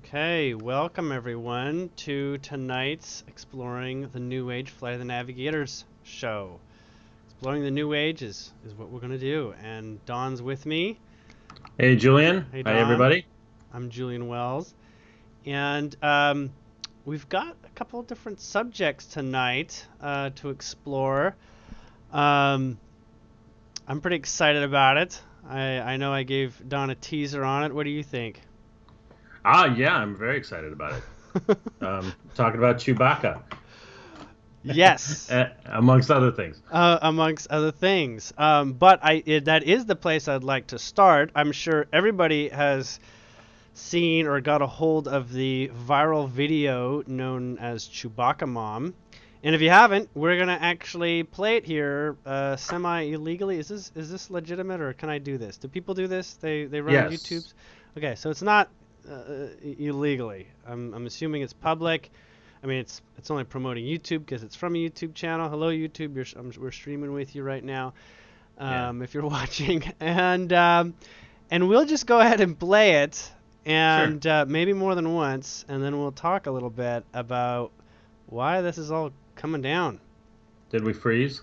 Okay, welcome everyone to tonight's Exploring the New Age Flight of the Navigators show. Exploring the New Age is what we're going to do, and Don's with me. Hey, Julien. Hey, Hi, Don. everybody. I'm Julien Wells, and we've got a couple of different subjects tonight to explore. I'm pretty excited about it. I know I gave Don a teaser on it. What do you think? Yeah, I'm very excited about it. Talking about Chewbacca, Yes. amongst other things. Amongst other things. But that is the place I'd like to start. I'm sure everybody has seen or got a hold of the viral video known as Chewbacca Mom. And if you haven't, we're going to actually play it here semi-illegally. Is this legitimate, or can I do this? Do people do this? They run Yes. YouTubes? Okay, so it's not illegally. I'm assuming it's public. I mean, it's only promoting YouTube because it's from a YouTube channel. Hello, YouTube. We're streaming with you right now. If you're watching, and we'll just go ahead and play it, and Sure. maybe more than once, and then we'll talk a little bit about why this is all coming down. Did we freeze?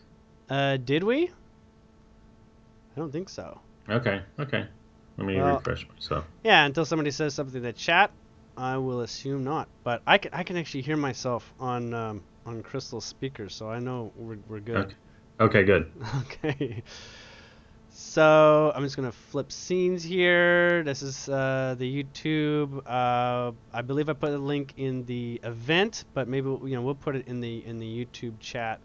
Did we? I don't think so. Okay. Let me refresh myself. Yeah, until somebody says something in the chat, I will assume not. But I can actually hear myself on Crystal's speakers, so I know we're good. Okay, good. Okay. So I'm just gonna flip scenes here. This is the YouTube. I believe I put a link in the event, but maybe we'll put it in the YouTube chat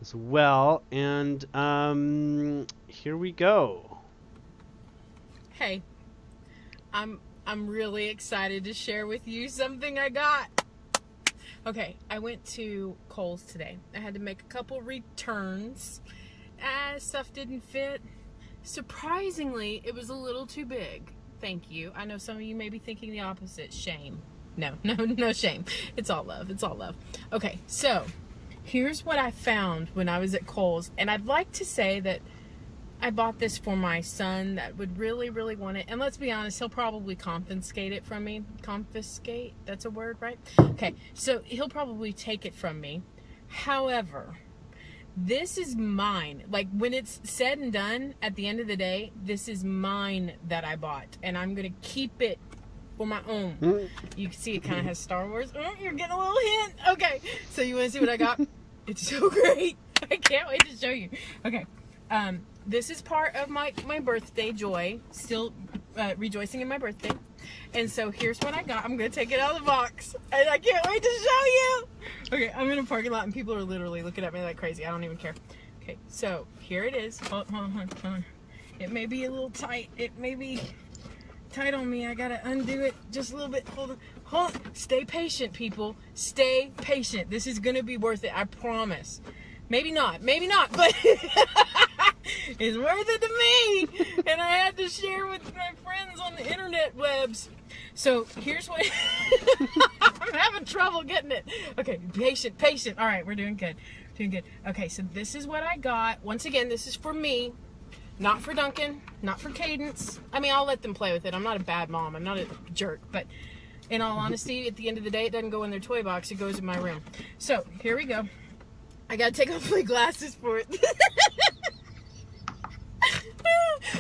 as well. And here we go. Hey, I'm really excited to share with you something I got. Okay, I went to Kohl's today. I had to make a couple returns. Stuff didn't fit. Surprisingly, it was a little too big. Thank you. I know some of you may be thinking the opposite. Shame. No shame. It's all love. It's all love. Okay, so here's what I found when I was at Kohl's. And I'd like to say that I bought this for my son that would really, really want it. And let's be honest, he'll probably confiscate it from me. Confiscate? That's a word, right? Okay, so he'll probably take it from me. However, this is mine. Like, when it's said and done, at the end of the day, this is mine that I bought. And I'm going to keep it for my own. You can see it kind of has Star Wars. Oh, you're getting a little hint. Okay, so you want to see what I got? It's so great. I can't wait to show you. Okay, this is part of my birthday joy. Still rejoicing in my birthday. And so here's what I got. I'm going to take it out of the box. And I can't wait to show you. Okay, I'm in a parking lot and people are literally looking at me like crazy. I don't even care. Okay, so here it is. Hold on. It may be a little tight. It may be tight on me. I got to undo it just a little bit. Hold on. Stay patient, people. Stay patient. This is going to be worth it. I promise. Maybe not, but it's worth it to me. And I had to share with my friends on the internet webs. So here's what I'm having trouble getting it. Okay, patient. All right, we're doing good. Okay, so this is what I got. Once again, this is for me, not for Duncan, not for Cadence. I mean, I'll let them play with it. I'm not a bad mom. I'm not a jerk. But in all honesty, at the end of the day, it doesn't go in their toy box. It goes in my room. So here we go. I gotta take off my glasses for it.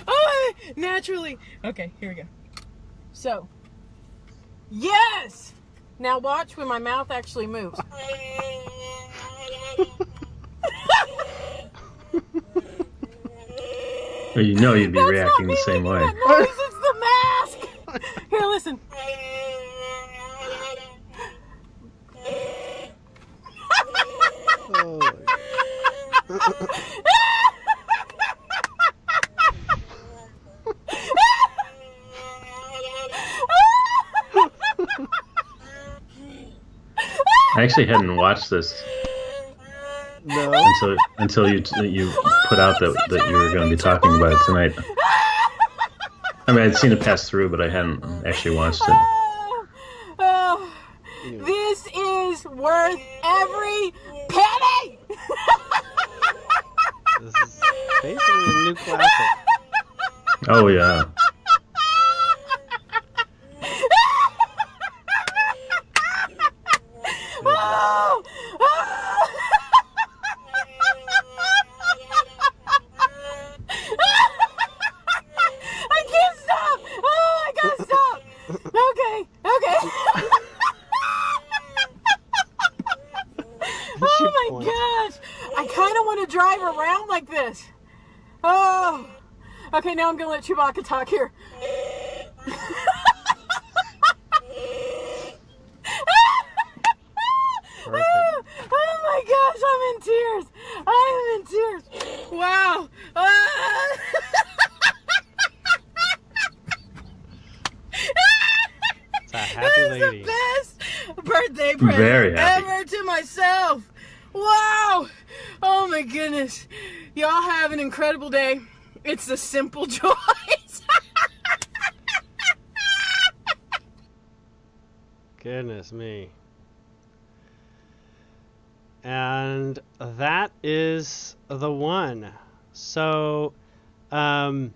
Oh, naturally. Okay, here we go. So, yes! Now watch when my mouth actually moves. Well, you know you'd be reacting the same way. That noise, it's the mask! Here, listen. I actually hadn't watched this until you put out that you were going to be talking about it tonight. I mean, I'd seen it pass through, but I hadn't actually watched it. This is worth every penny! This is basically a new classic. Oh, yeah. Okay. Oh my points. gosh. I kind of want to drive around like this. Oh. Okay, now I'm going to let Chewbacca talk here. Perfect. Oh my gosh, I'm in tears. I am in tears. Wow. It's a happy lady. The best birthday present Very happy. ever to myself. Wow. Oh my goodness. Y'all have an incredible day. It's the simple joys. Goodness me. And that is the one. So, I'm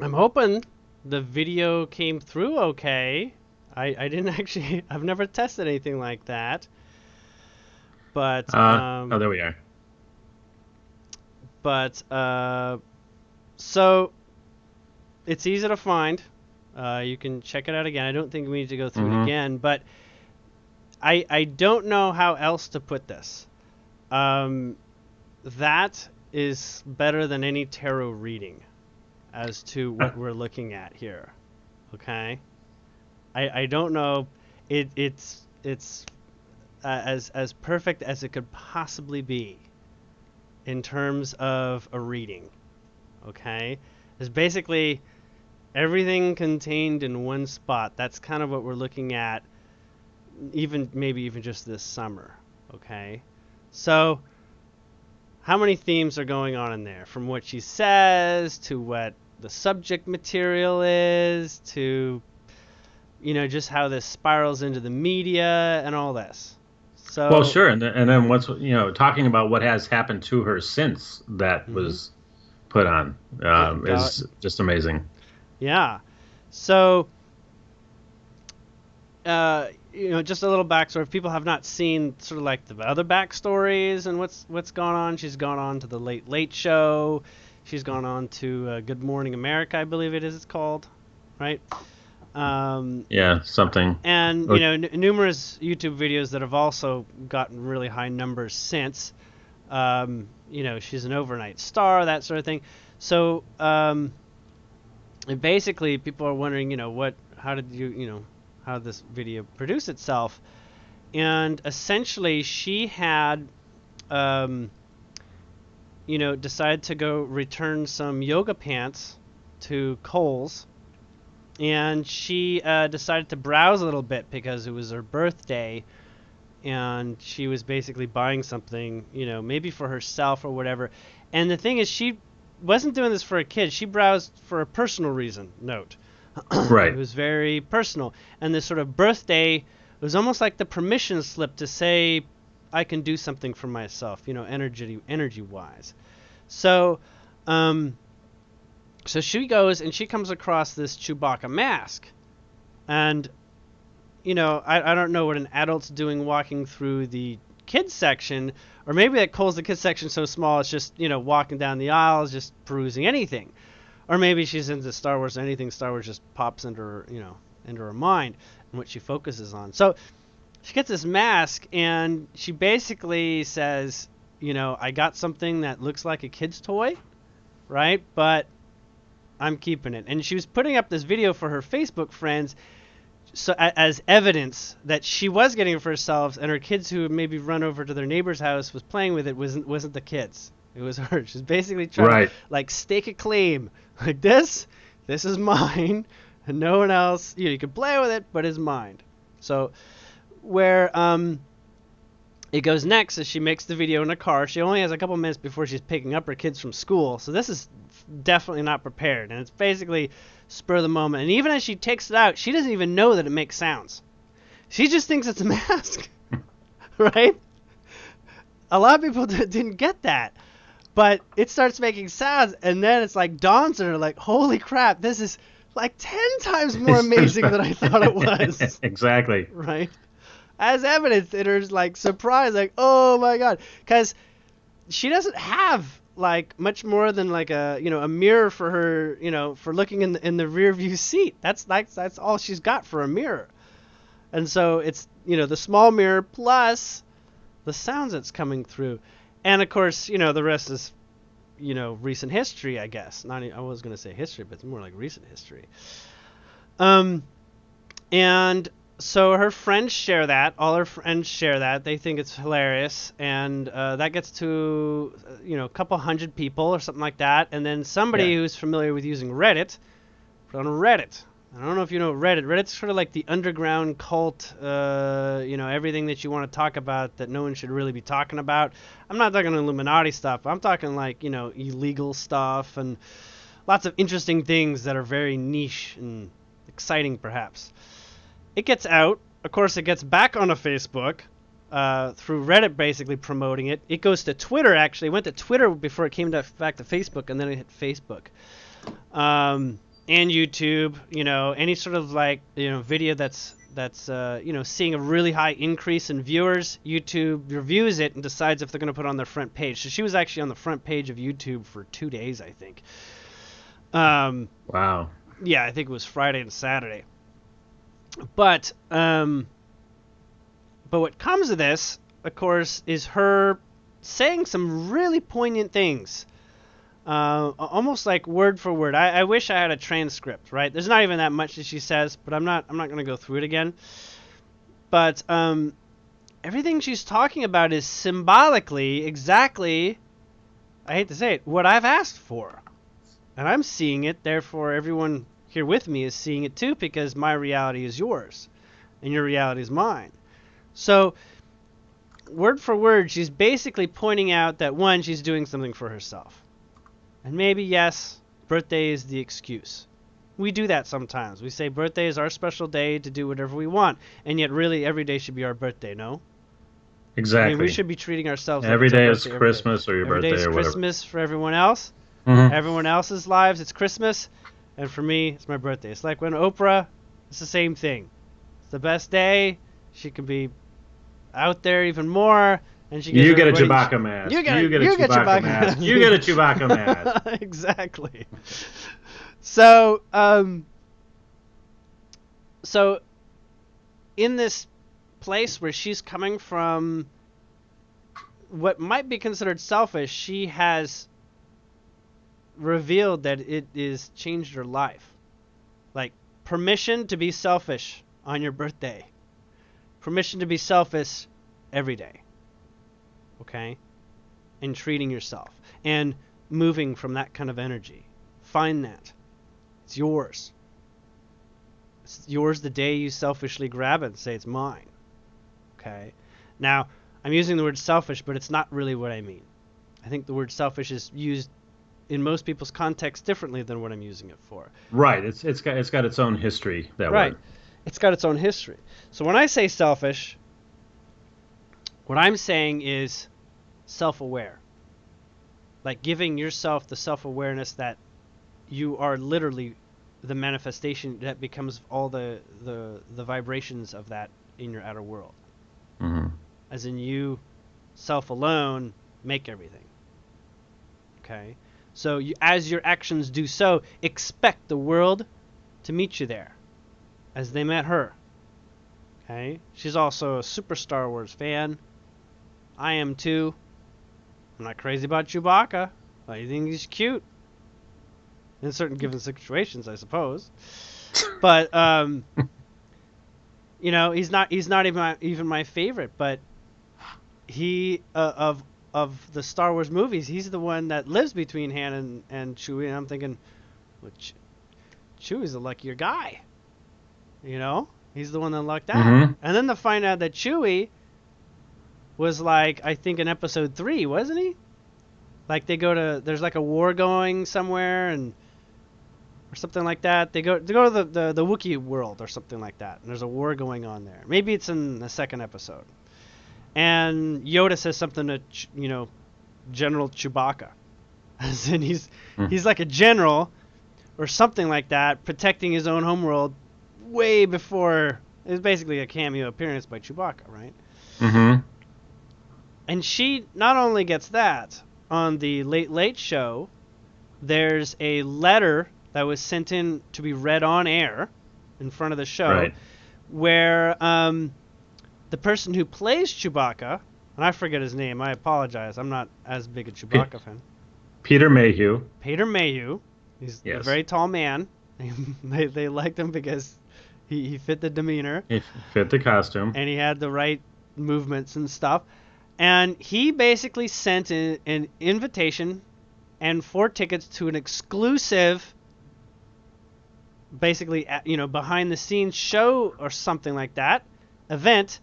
hoping the video came through okay. I didn't actually, I've never tested anything like that. But, oh, there we are. But, so, it's easy to find. You can check it out again. I don't think we need to go through it again, but I don't know how else to put this. That is better than any tarot reading as to what we're looking at here. Okay? I don't know. It's as perfect as it could possibly be in terms of a reading. Okay? It's basically everything contained in one spot. That's kind of what we're looking at, maybe even just this summer. Okay? So, how many themes are going on in there? From what she says, to what the subject material is, to, just how this spirals into the media and all this. So, Well, sure, and then what's talking about what has happened to her since that was put on is just amazing. Yeah. So, just a little backstory. If people have not seen sort of like the other backstories and what's gone on, she's gone on to the Late Late Show. She's gone on to Good Morning America, I believe it's called, right? Yeah, something. And, numerous YouTube videos that have also gotten really high numbers since. She's an overnight star, that sort of thing. So, and basically, people are wondering, how did this video produce itself? And essentially, she had, decided to go return some yoga pants to Kohl's. And she decided to browse a little bit because it was her birthday. And she was basically buying something, maybe for herself or whatever. And the thing is, she wasn't doing this for a kid. She browsed for a personal reason, note. Right. It was very personal. And this sort of birthday was almost like the permission slip to say, I can do something for myself, energy-wise. So, so she goes and she comes across this Chewbacca mask. And, I don't know what an adult's doing walking through the kids section, or maybe that Kohl's the kids section so small it's just, walking down the aisles, just perusing anything. Or maybe she's into Star Wars, anything Star Wars just pops into her, into her mind and what she focuses on. So she gets this mask and she basically says, I got something that looks like a kid's toy, right? But I'm keeping it. And she was putting up this video for her Facebook friends so as evidence that she was getting it for herself, and her kids who had maybe run over to their neighbor's house was playing with it wasn't the kids. It was her. She's basically trying to stake a claim. Like this is mine, and no one else. You can play with it, but it's mine. So where it goes next is she makes the video in a car. She only has a couple minutes before she's picking up her kids from school. So this is definitely not prepared, and it's basically spur of the moment. And even as she takes it out, she doesn't even know that it makes sounds. She just thinks it's a mask, right? A lot of people didn't get that. But it starts making sounds, and then it's like dawns on her, like, holy crap, this is like 10 times more amazing than I thought it was. Exactly. Right? As evidence in her, like, surprise, like, oh my god. Because she doesn't have like much more than like a a mirror for her, for looking in the rear view seat. That's all she's got for a mirror. And so it's the small mirror plus the sounds that's coming through, and of course the rest is recent history, I guess. I was gonna say history, but it's more like recent history. And so her friends share that. All her friends share that. They think it's hilarious, and that gets to a couple hundred people or something like that. And then somebody who's familiar with using Reddit put on Reddit. I don't know if you know Reddit. Reddit's sort of like the underground cult. Everything that you want to talk about that no one should really be talking about. I'm not talking Illuminati stuff. I'm talking like illegal stuff and lots of interesting things that are very niche and exciting, perhaps. It gets out. Of course, it gets back onto Facebook through Reddit, basically promoting it. It goes to Twitter, actually. It went to Twitter before it came back to Facebook, and then it hit Facebook. And YouTube, any sort of like, video that's seeing a really high increase in viewers. YouTube reviews it and decides if they're going to put it on their front page. So she was actually on the front page of YouTube for 2 days, I think. Wow. Yeah, I think it was Friday and Saturday. But what comes of this, of course, is her saying some really poignant things, almost like word for word. I wish I had a transcript, right? There's not even that much that she says, but I'm not going to go through it again. But everything she's talking about is symbolically exactly, I hate to say it, what I've asked for, and I'm seeing it. Therefore, everyone here with me is seeing it too, because my reality is yours and your reality is mine. So word for word, she's basically pointing out that one, she's doing something for herself, and maybe, yes, birthday is the excuse. We do that sometimes. We say birthday is our special day to do whatever we want, and yet really every day should be our birthday. No, Exactly. I mean, we should be treating ourselves every like day it's is our birthday Christmas or your every day birthday is or whatever. Christmas for everyone else. Mhm. Everyone else's lives, it's Christmas. And for me, it's my birthday. It's like when Oprah, it's the same thing. It's the best day. She can be out there even more. And she gives You get a everybody- Chewbacca mask. You get a Chewbacca mask. You get a Chewbacca mask. Exactly. So, in this place where she's coming from, what might be considered selfish, she has revealed that it is changed her life. Like, permission to be selfish on your birthday. Permission to be selfish every day. Okay? And treating yourself. And moving from that kind of energy. Find that. It's yours. It's yours the day you selfishly grab it and say it's mine. Okay? Now, I'm using the word selfish, but it's not really what I mean. I think the word selfish is used in most people's context differently than what I'm using it for. Right. It's got its own history, that Right. word. It's got its own history. So when I say selfish, what I'm saying is self-aware. Like giving yourself the self-awareness that you are literally the manifestation that becomes all the vibrations of that in your outer world. Mm-hmm. As in, you, self alone, make everything. Okay? So as your actions do so, expect the world to meet you there, as they met her. Okay? She's also a super Star Wars fan. I am too. I'm not crazy about Chewbacca. I think he's cute. In certain given situations, I suppose. But he's not even my favorite. But he of the Star Wars movies, he's the one that lives between Han and Chewie. And I'm thinking, well, Chewie's the luckier guy. He's the one that lucked out. Mm-hmm. And then to find out that Chewie was like, I think in episode 3, wasn't he? Like there's like a war going somewhere or something like that. They go to the Wookiee world or something like that. And there's a war going on there. Maybe it's in the second episode. And Yoda says something to General Chewbacca. As in he's like a general or something like that, protecting his own homeworld way before. It was basically a cameo appearance by Chewbacca, right? Mm-hmm. And she not only gets that, on the Late Late Show, there's a letter that was sent in to be read on air in front of the show, Right. where the person who plays Chewbacca, and I forget his name, I apologize, I'm not as big a Chewbacca fan. Peter Mayhew. Peter Mayhew. He's a Yes. very tall man. They liked him because he fit the demeanor. He fit the costume. And he had the right movements and stuff. And he basically sent an invitation and 4 tickets to an exclusive, basically, behind the scenes show or something like that, event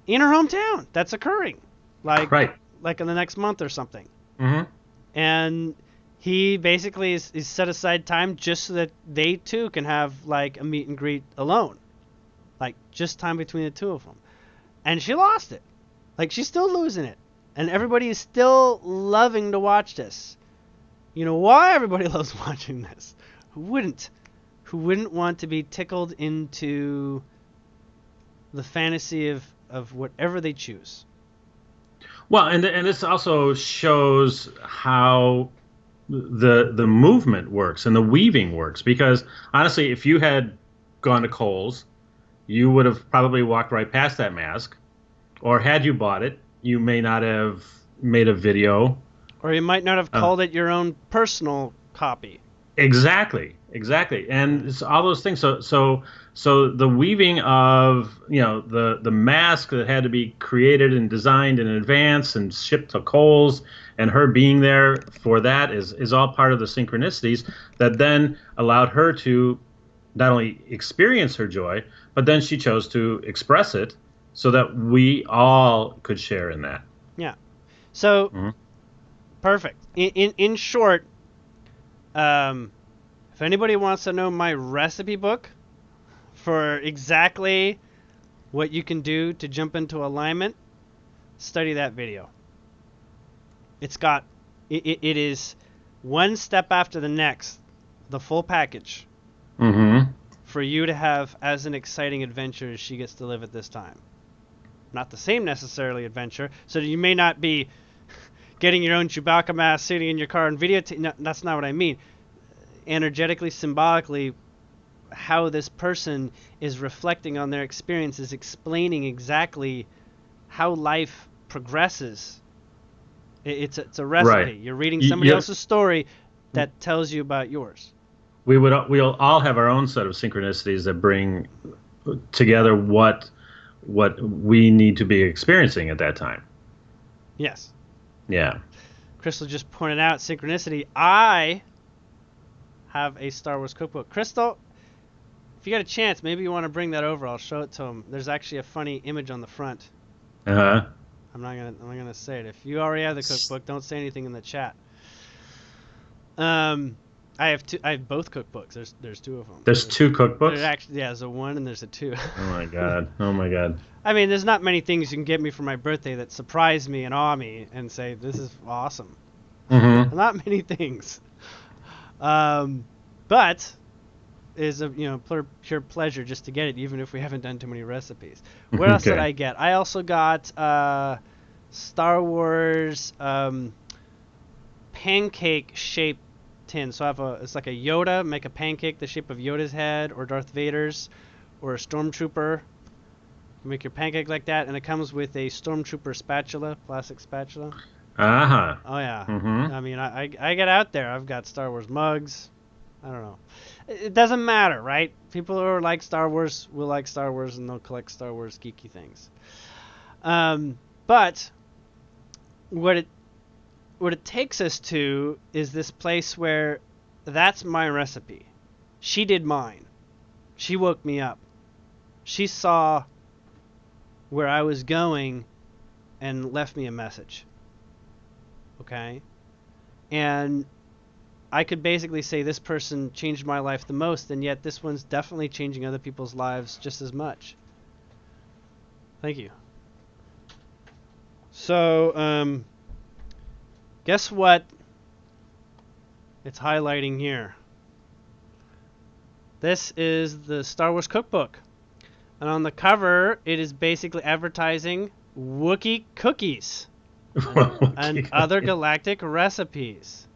in her hometown that's occurring, like in the next month or something. Mm-hmm. And he basically is set aside time just so that they too can have like a meet and greet alone, like just time between the two of them. And she lost it. Like, she's still losing it, and everybody is still loving to watch this. You know why everybody loves watching this? Who wouldn't want to be tickled into the fantasy of whatever they choose? Well, and this also shows how the movement works and the weaving works, because honestly, if you had gone to Kohl's, you would have probably walked right past that mask, or had you bought it, you may not have made a video, or you might not have called it your own personal copy. Exactly, and it's all those things. So the weaving of the mask that had to be created and designed in advance and shipped to Kohl's, and her being there for that is all part of the synchronicities that then allowed her to not only experience her joy, but then she chose to express it so that we all could share in that. Yeah. So perfect. In short. If anybody wants to know my recipe book for exactly what you can do to jump into alignment, study that video. It is one step after the next, the full package, for you to have as an exciting adventure as she gets to live at this time. Not the same necessarily adventure, so you may not be getting your own Chewbacca mask, sitting in your car and videotape. No, that's not what I mean. Energetically, symbolically, how this person is reflecting on their experiences, explaining exactly how life progresses. It's a recipe. Right. You're reading somebody else's story that tells you about yours. We'll all have our own set of synchronicities that bring together what we need to be experiencing at that time. Yes. Yeah. Crystal just pointed out synchronicity. I have a Star Wars cookbook. Crystal, if you got a chance, maybe you want to bring that over. I'll show it to him. There's actually a funny image on the front. Uh-huh. I'm not gonna say it. If you already have the cookbook, don't say anything in the chat. I have both cookbooks. There's 2 of them. There's 2 cookbooks? There's actually, there's a 1 and there's a 2. Oh my god. I mean, there's not many things you can get me for my birthday that surprise me and awe me and say, this is awesome. Mm-hmm. Not many things. But is a pure pleasure just to get it, even if we haven't done too many recipes. What else did I get? I also got Star Wars pancake shaped tin. So I have it's like a Yoda, make a pancake the shape of Yoda's head or Darth Vader's or a Stormtrooper. Make your pancake like that, and it comes with a Stormtrooper spatula, plastic spatula. Uh-huh. Oh yeah. Mm-hmm. I mean, I get out there. I've got Star Wars mugs. I don't know. It doesn't matter, right? People who like Star Wars will like Star Wars, and they'll collect Star Wars geeky things. But what it takes us to is this place where that's my recipe. She did mine. She woke me up. She saw where I was going and left me a message. Okay? And I could basically say this person changed my life the most, and yet this one's definitely changing other people's lives just as much. Thank you. So, guess what it's highlighting here? This is the Star Wars cookbook. And on the cover, it is basically advertising Wookiee cookies. and other galactic recipes.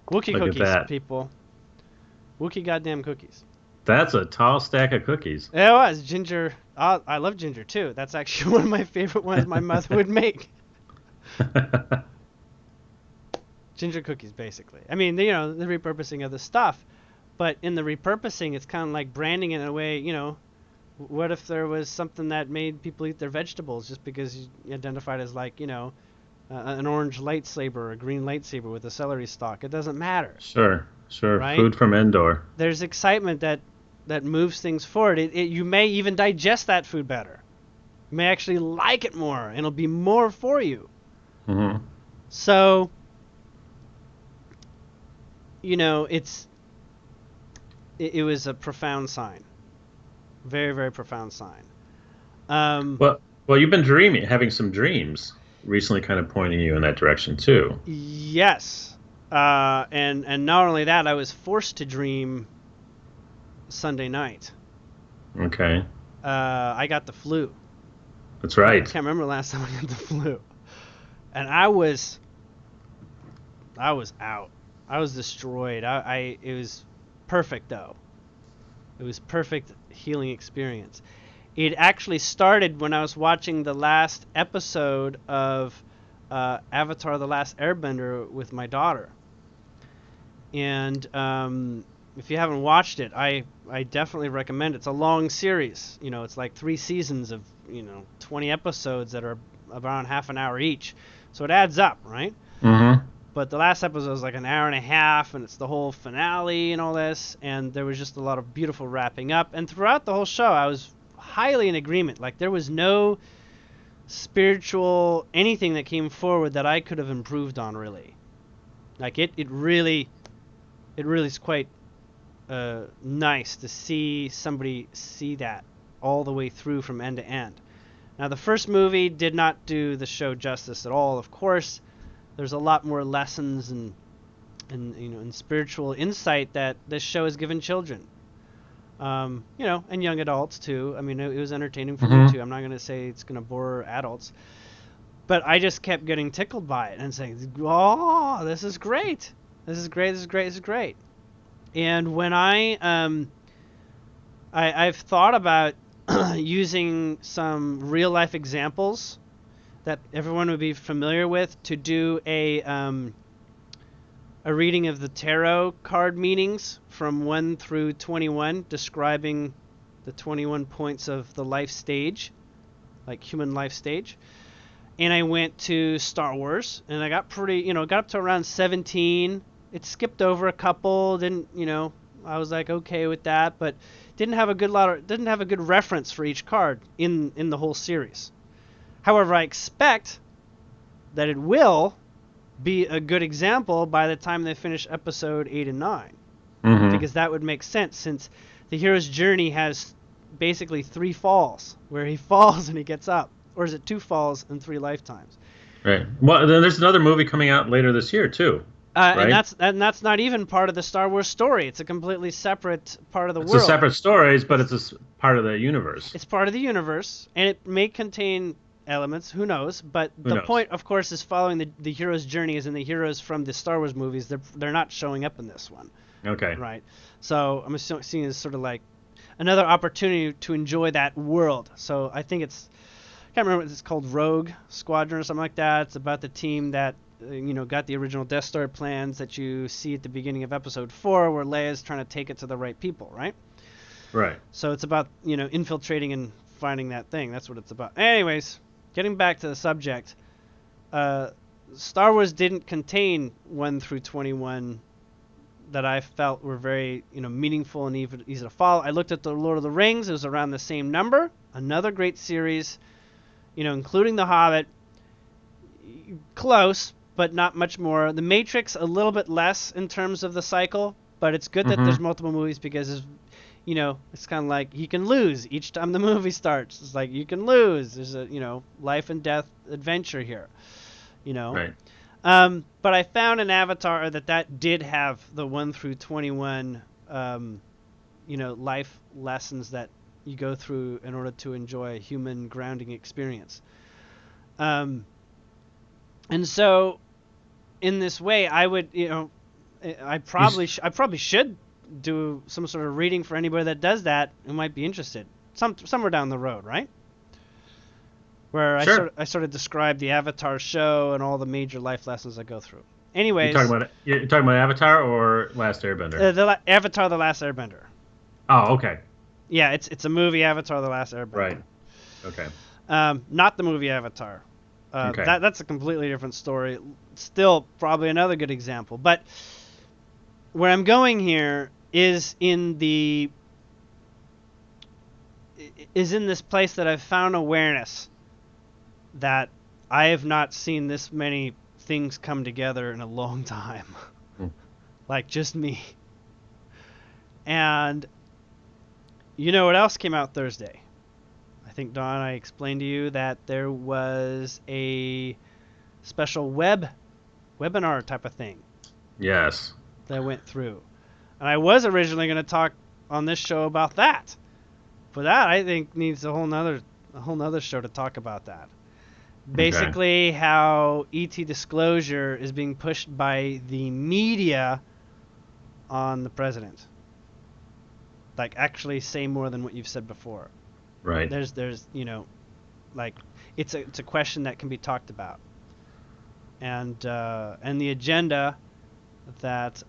Wookiee Look at cookies, that. people. Wookiee goddamn cookies. That's a tall stack of cookies. It was ginger. I love ginger too. That's actually one of my favorite ones my mother would make. Ginger cookies, basically. I mean, the repurposing of the stuff, but in the repurposing, it's kind of like branding it in a way. What if there was something that made people eat their vegetables just because you identified as like, an orange lightsaber or a green lightsaber with a celery stalk? It doesn't matter. Sure. Right? Food from Endor. There's excitement that moves things forward. You may even digest that food better. You may actually like it more, and it'll be more for you. Mm-hmm. So, it was a profound sign. Very, very profound sign. Well, you've been having some dreams recently, kind of pointing you in that direction too. Yes. And not only that, I was forced to dream Sunday night. Okay. I got the flu. That's right. I can't remember the last time I got the flu. And I was out. I was destroyed. It was perfect though. It was perfect healing experience. It actually started when I was watching the last episode of Avatar: The Last Airbender with my daughter. And if you haven't watched it, I definitely recommend it. It's a long series. It's like 3 seasons of 20 episodes that are around half an hour each. So it adds up, right? Mm-hmm. But the last episode was like an hour and a half, and it's the whole finale and all this. And there was just a lot of beautiful wrapping up. And throughout the whole show, I was highly in agreement. Like, there was no spiritual anything that came forward that I could have improved on, really. Like, it really is quite nice to see somebody see that all the way through from end to end. Now, the first movie did not do the show justice at all, of course. There's a lot more lessons and spiritual insight that this show has given children. And young adults too. I mean, it was entertaining for me too. I'm not going to say it's going to bore adults. But I just kept getting tickled by it and saying, oh, this is great. This is great, this is great, this is great. And when I've thought about using some real life examples that everyone would be familiar with to do a reading of the tarot card meanings from 1 through 21, describing the 21 points of the life stage, like human life stage. And I went to Star Wars, and I got got up to around 17. It skipped over a couple, I was like okay with that, but didn't have a good reference for each card in the whole series. However, I expect that it will be a good example by the time they finish episode 8 and 9. Mm-hmm. Because that would make sense, since the hero's journey has basically 3 falls, where he falls and he gets up. Or is it 2 falls and 3 lifetimes? Right. Well, then there's another movie coming out later this year too. Right? And that's not even part of the Star Wars story. It's a completely separate part of the world. It's a separate stories, but it's a part of the universe. It's part of the universe, and it may contain elements, who knows, but the point, of course, is following the hero's journey, as in the heroes from the Star Wars movies. They're not showing up in this one. Okay. Right. So I'm seeing it as sort of like another opportunity to enjoy that world. So I think I can't remember what it's called, Rogue Squadron or something like that. It's about the team that got the original Death Star plans that you see at the beginning of episode 4, where Leia's trying to take it to the right people, right? Right. So it's about, infiltrating and finding that thing. That's what it's about. Anyways, getting back to the subject, Star Wars didn't contain 1 through 21 that I felt were very, meaningful and easy to follow. I looked at the Lord of the Rings. It was around the same number. Another great series, including The Hobbit. Close, but not much more. The Matrix, a little bit less in terms of the cycle, but it's good that there's multiple movies, because it's kind of like you can lose each time the movie starts. It's like you can lose. There's a, life and death adventure here, Right. But I found an Avatar that did have the 1 through 21, life lessons that you go through in order to enjoy a human grounding experience. And so, in this way, I would, I probably should do some sort of reading for anybody that does that who might be interested. Somewhere down the road, right? Where Sure. I sort of describe the Avatar show and all the major life lessons I go through. Anyways, You're talking about Avatar or Last Airbender? Avatar: The Last Airbender. Oh, okay. Yeah, it's a movie, Avatar: The Last Airbender. Right. Okay. Not the movie Avatar. Okay. That's a completely different story. Still, probably another good example. But where I'm going here is in this place that I've found awareness that I have not seen this many things come together in a long time. Like, just me. And you know what else came out Thursday? I think, Don, I explained to you that there was a special webinar type of thing. Yes. That went through. And I was originally going to talk on this show about that. But that, I think, needs a whole nother show to talk about that. Basically, how ET disclosure is being pushed by the media on the president. Like, actually say more than what you've said before. Right. There's like, it's a question that can be talked about. And the agenda that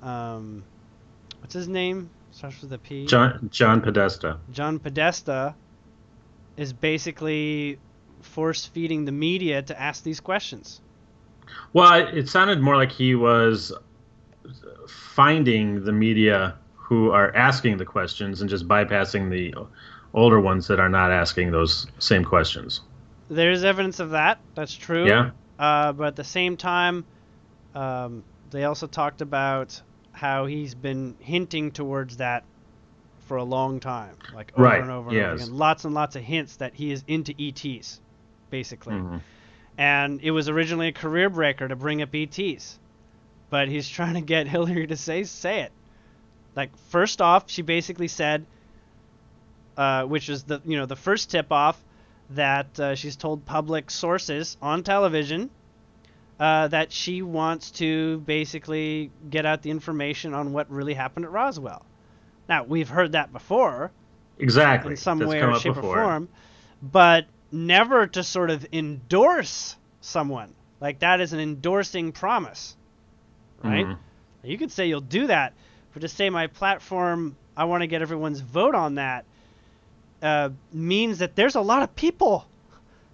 what's his name? Starts with a P. John Podesta. John Podesta is basically force feeding the media to ask these questions. Well, it sounded more like he was finding the media who are asking the questions and just bypassing the older ones that are not asking those same questions. There's evidence of that. That's true. Yeah. But at the same time, they also talked about how he's been hinting towards that for a long time, like over and over and over again. Lots and lots of hints that he is into ETs, basically. Mm-hmm. And it was originally a career breaker to bring up ETs, but he's trying to get Hillary to say it. Like, first off, she basically said, which is the first tip off, that she's told public sources on television that she wants to basically get out the information on what really happened at Roswell. Now, we've heard that before. Exactly. In some way or shape or form. But never to sort of endorse someone. Like, that is an endorsing promise. Right? Mm-hmm. You could say you'll do that, but to say my platform, I want to get everyone's vote on that, means that there's a lot of people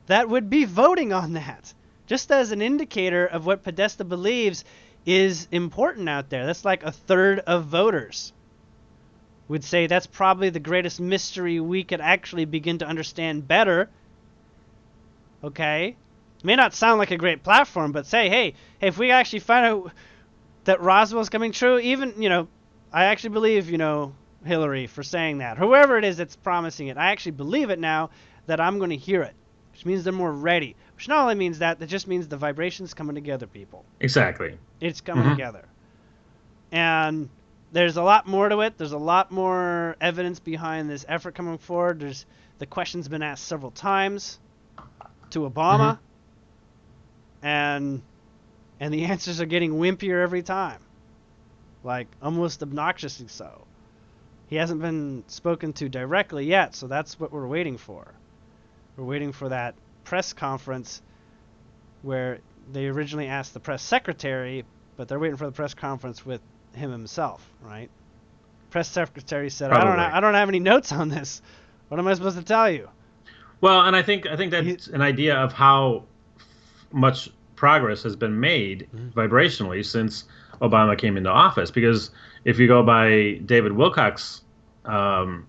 that would be voting on that. Just as an indicator of what Podesta believes is important out there. That's like a third of voters would say that's probably the greatest mystery we could actually begin to understand better. Okay? It may not sound like a great platform, but say, hey, if we actually find out that Roswell's coming true, even, I actually believe, Hillary for saying that. Whoever it is that's promising it, I actually believe it now that I'm going to hear it, which means they're more ready. Which not only means that just means the vibration's coming together, people. Exactly. It's coming together. And there's a lot more to it. There's a lot more evidence behind this effort coming forward. The question's been asked several times to Obama, and the answers are getting wimpier every time. Like, almost obnoxiously so. He hasn't been spoken to directly yet, so that's what we're waiting for. We're waiting for that press conference where they originally asked the press secretary, but they're waiting for the press conference with him himself, right? Press secretary said, I don't have any notes on this. What am I supposed to tell you? Well, and I think that's an idea of how much progress has been made vibrationally since Obama came into office. Because if you go by David Wilcock's, the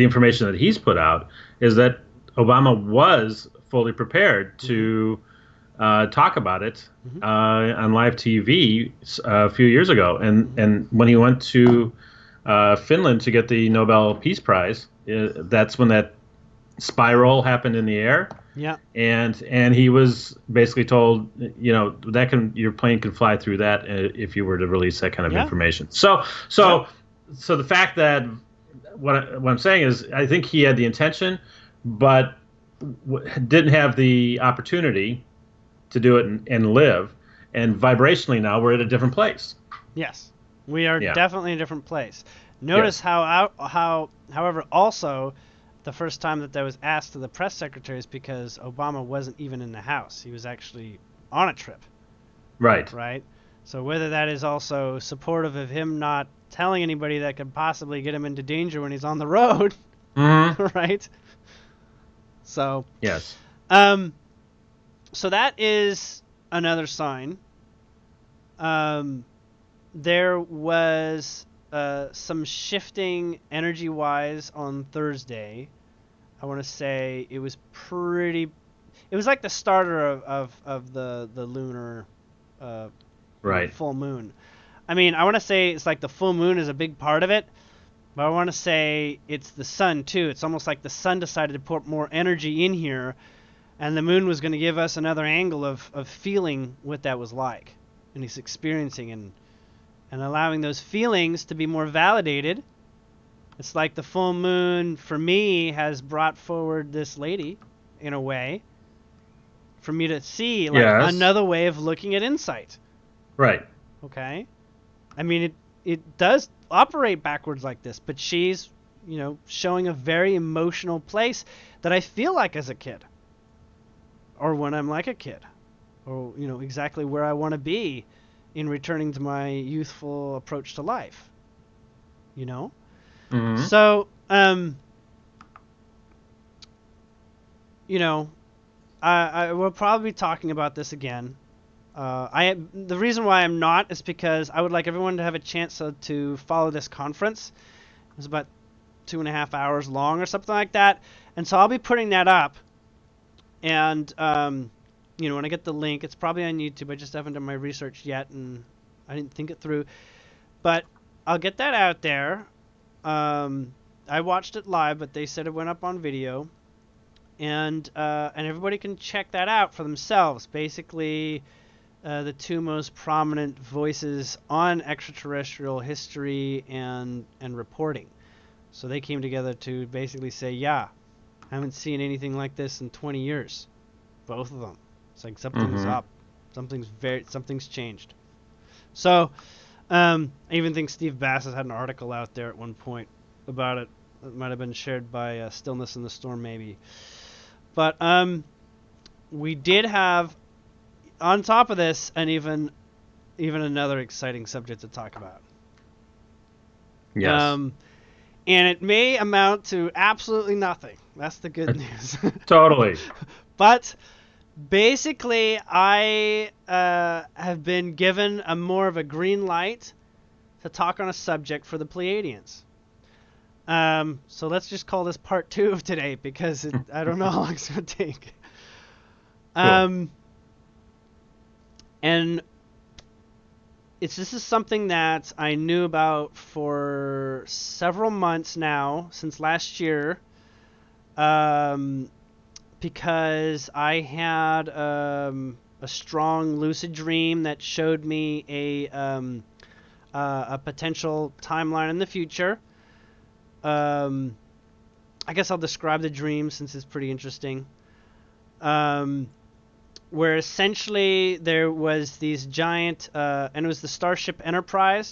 information that he's put out is that Obama was fully prepared to talk about it on live TV a few years ago. And when he went to Finland to get the Nobel Peace Prize, that's when that spiral happened in the air. Yeah. And he was basically told, your plane can fly through that if you were to release that kind of information. So the fact that what I'm saying is, I think he had the intention, but didn't have the opportunity to do it and live. And vibrationally now we're at a different place. Yes, we are Yeah. definitely in a different place. Notice Yes. however, also, the first time that was asked to the press secretaries because Obama wasn't even in the house. He was actually on a trip, Right. right? So whether that is also supportive of him not telling anybody that could possibly get him into danger when he's on the road, Mm-hmm. right? So, Yes. so that is another sign. There was some shifting energy-wise on Thursday. I want to say it was pretty. It was like the starter of the lunar Right. full moon. I mean, I want to say it's like the full moon is a big part of it, but I want to say it's the sun too. It's almost like the sun decided to put more energy in here, and the moon was going to give us another angle of feeling what that was like, and he's experiencing and allowing those feelings to be more validated. It's like the full moon, for me, has brought forward this lady, in a way, for me to see like Yes. another way of looking at insight. Right. Okay? I mean, it does operate backwards like this, but she's, showing a very emotional place that I feel like as a kid. Or when I'm like a kid. Or, exactly where I want to be in returning to my youthful approach to life. Mm-hmm. So, I will probably be talking about this again. The reason why I'm not is because I would like everyone to have a chance to follow this conference. It was about 2.5 hours long or something like that, and so I'll be putting that up. And when I get the link, it's probably on YouTube. I just haven't done my research yet, and I didn't think it through. But I'll get that out there. I watched it live, but they said it went up on video, and everybody can check that out for themselves. Basically, the two most prominent voices on extraterrestrial history and reporting. So they came together to basically say, yeah, I haven't seen anything like this in 20 years. Both of them. It's like something's up. Something's changed. So, I even think Steve Bass has had an article out there at one point about it. It might have been shared by Stillness in the Storm, maybe. But we did have, on top of this, and even another exciting subject to talk about. Yes. And it may amount to absolutely nothing. That's the good news. Totally. But basically, I have been given a more of a green light to talk on a subject for the Pleiadians. So let's just call this part 2 of today, because I don't know how long it's going to take. Cool. And this is something that I knew about for several months now, since last year, because I had a strong lucid dream that showed me a potential timeline in the future. I guess I'll describe the dream since it's pretty interesting. Where essentially there was these giant, and it was the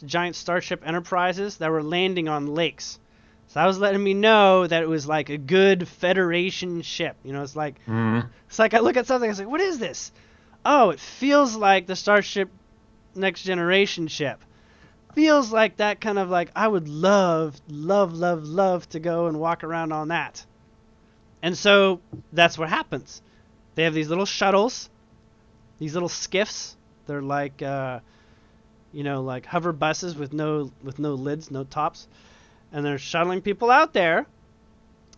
giant Starship Enterprises that were landing on lakes. So that was letting me know that it was like a good Federation ship. It's like, It's like I look at something, I say, what is this? Oh, it feels like the Starship Next Generation ship. Feels like that kind of like, I would love to go and walk around on that. And so that's what happens. They have these little shuttles, these little skiffs. They're like, like hover buses with no lids, no tops, and they're shuttling people out there.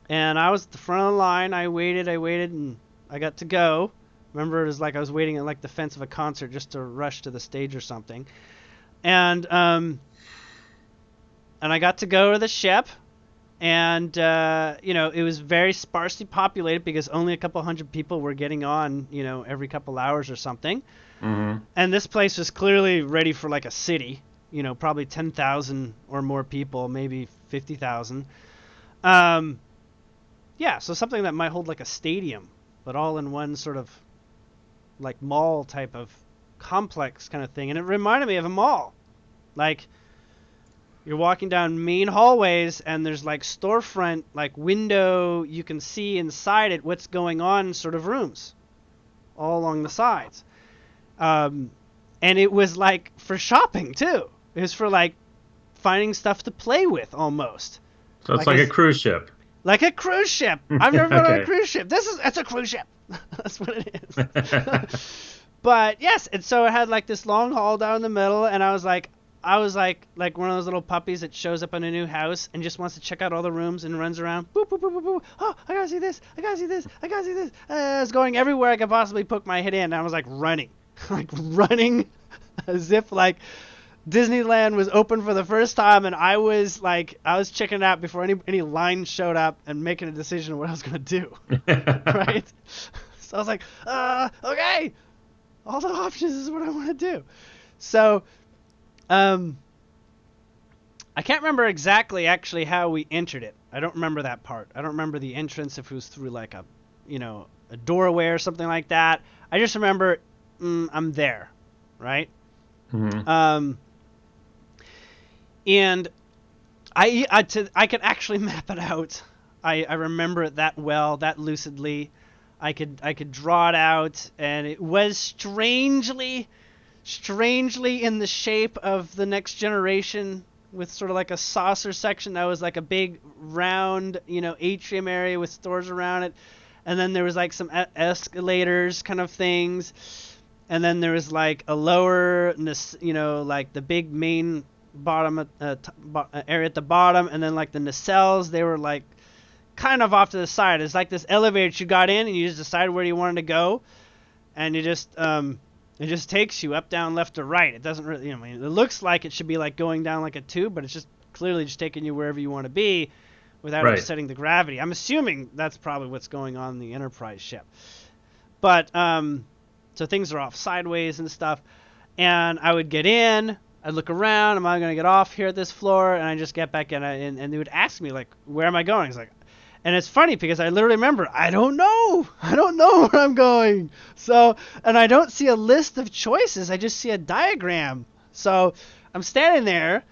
And I was at the front of the line. I waited, and I got to go. Remember, it was like I was waiting at like the fence of a concert just to rush to the stage or something. And I got to go to the ship. And, it was very sparsely populated because only a couple hundred people were getting on, every couple hours or something. Mm-hmm. And this place was clearly ready for like a city, probably 10,000 or more people, maybe 50,000. So something that might hold like a stadium, but all in one sort of like mall type of complex kind of thing, and it reminded me of a mall. Like, you're walking down main hallways, and there's like storefront, like window, you can see inside it what's going on, sort of rooms all along the sides. And it was like for shopping too. It was for like finding stuff to play with almost. So it's like a cruise ship. Like a cruise ship. I've never been on a Okay. cruise ship. It's a cruise ship. That's what it is. But yes, and so it had like this long hall down the middle, and I was like one of those little puppies that shows up in a new house and just wants to check out all the rooms and runs around. Boop, boop, boop, boop, boop. Oh, I gotta see this. I gotta see this. I gotta see this. I was going everywhere I could possibly poke my head in, and I was like running, like running, as if like Disneyland was open for the first time, and I was checking it out before any line showed up and making a decision on what I was gonna do. Right? So I was like, okay, all the options is what I want to do. So, I can't remember exactly actually how we entered it. I don't remember that part. I don't remember the entrance, if it was through like a doorway or something like that. I just remember I'm there, right? Mm-hmm. And I could actually map it out. I remember it that well, that lucidly. I could draw it out, and it was strangely in the shape of the Next Generation, with sort of like a saucer section that was like a big round, atrium area with stores around it, and then there was like some escalators kind of things, and then there was like a lower, like the big main bottom area at the bottom, and then like the nacelles, they were like kind of off to the side. It's like this elevator that you got in, and you just decided where you wanted to go, and you just it just takes you up, down, left, or right. It doesn't really, it looks like it should be like going down like a tube, but it's just clearly just taking you wherever you want to be without upsetting the gravity. I'm assuming that's probably what's going on in the Enterprise ship. But so things are off sideways and stuff, and I would get in, I'd look around, am I going to get off here at this floor? And I just get back in, and they would ask me, like, where am I going? It's like, and it's funny because I literally remember, I don't know where I'm going. So, and I don't see a list of choices, I just see a diagram. So I'm standing there,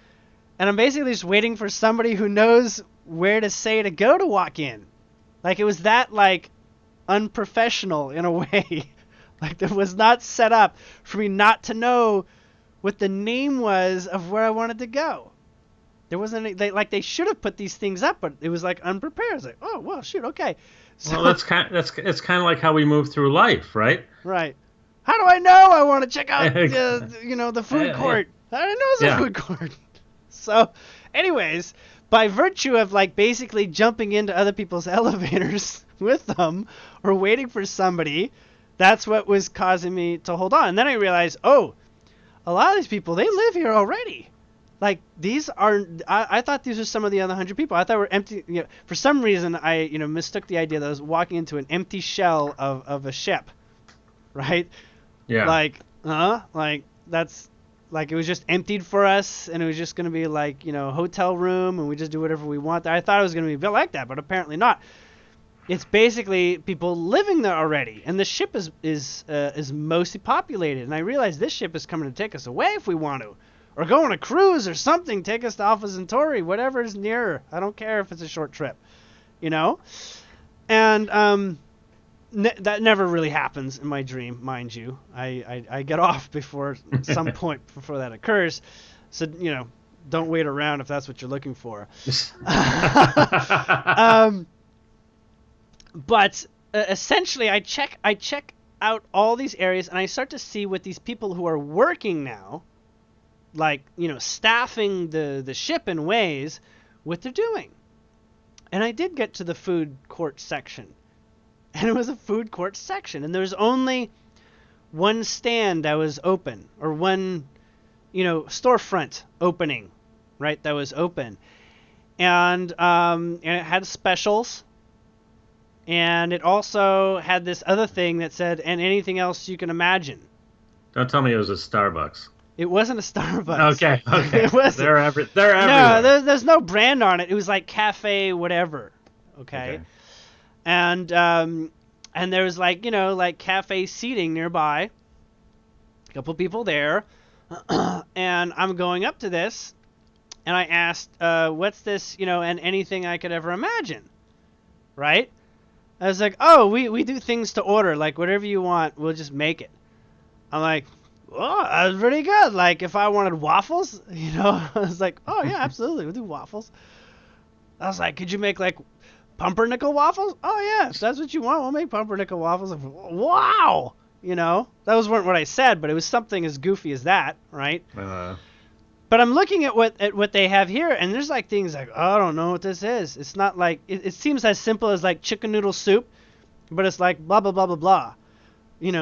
and I'm basically just waiting for somebody who knows where to say to go to walk in. Like, it was that, like, unprofessional in a way. Like, it was not set up for me not to know what the name was of where I wanted to go. There wasn't any, they should have put these things up, but it was like unprepared. It's like, oh well, shoot, okay. So, Well, it's kind of like how we move through life, right? right. How do I know I want to check out the food court? I didn't know it was a food court. So, anyways, by virtue of like basically jumping into other people's elevators with them or waiting for somebody, that's what was causing me to hold on. And then I realized, oh, a lot of these people, they live here already. Like, these are, I thought these were some of the other 100 people. I thought were empty. For some reason, I mistook the idea that I was walking into an empty shell of a ship, right? Yeah. Like, that's, like, it was just emptied for us, and it was just going to be like, hotel room, and we just do whatever we want. I thought it was going to be a bit like that, but apparently not. It's basically people living there already, and the ship is mostly populated. And I realized this ship is coming to take us away if we want to, or go on a cruise or something, take us to Alpha Centauri, whatever is nearer. I don't care if it's a short trip, And that never really happens in my dream, mind you. I get off before some point before that occurs, so don't wait around if that's what you're looking for. But essentially, I check out all these areas, and I start to see what these people who are working now, like, staffing the ship in ways, what they're doing. And I did get to the food court section, and it was a food court section, and there was only one stand that was open, or one, storefront opening, right, that was open. And it had specials. And it also had this other thing that said, and anything else you can imagine. Don't tell me it was a Starbucks. It wasn't a Starbucks. Okay. It wasn't. They're everywhere. No, there's no brand on it. It was like cafe whatever. Okay. And And there was like, like cafe seating nearby. A couple people there. And I'm going up to this, and I asked, what's this, and anything I could ever imagine, right? I was like, oh, we do things to order, like whatever you want, we'll just make it. I'm like, oh, that was pretty good. Like if I wanted waffles, I was like, oh yeah, absolutely, we'll do waffles. I was like, could you make like pumpernickel waffles? Oh yeah, if that's what you want, we'll make pumpernickel waffles. Like, wow. That was what I said, but it was something as goofy as that, right? But I'm looking at what they have here, and there's like things like, oh, I don't know what this is. It's not like it seems as simple as like chicken noodle soup, but it's like blah blah blah blah blah,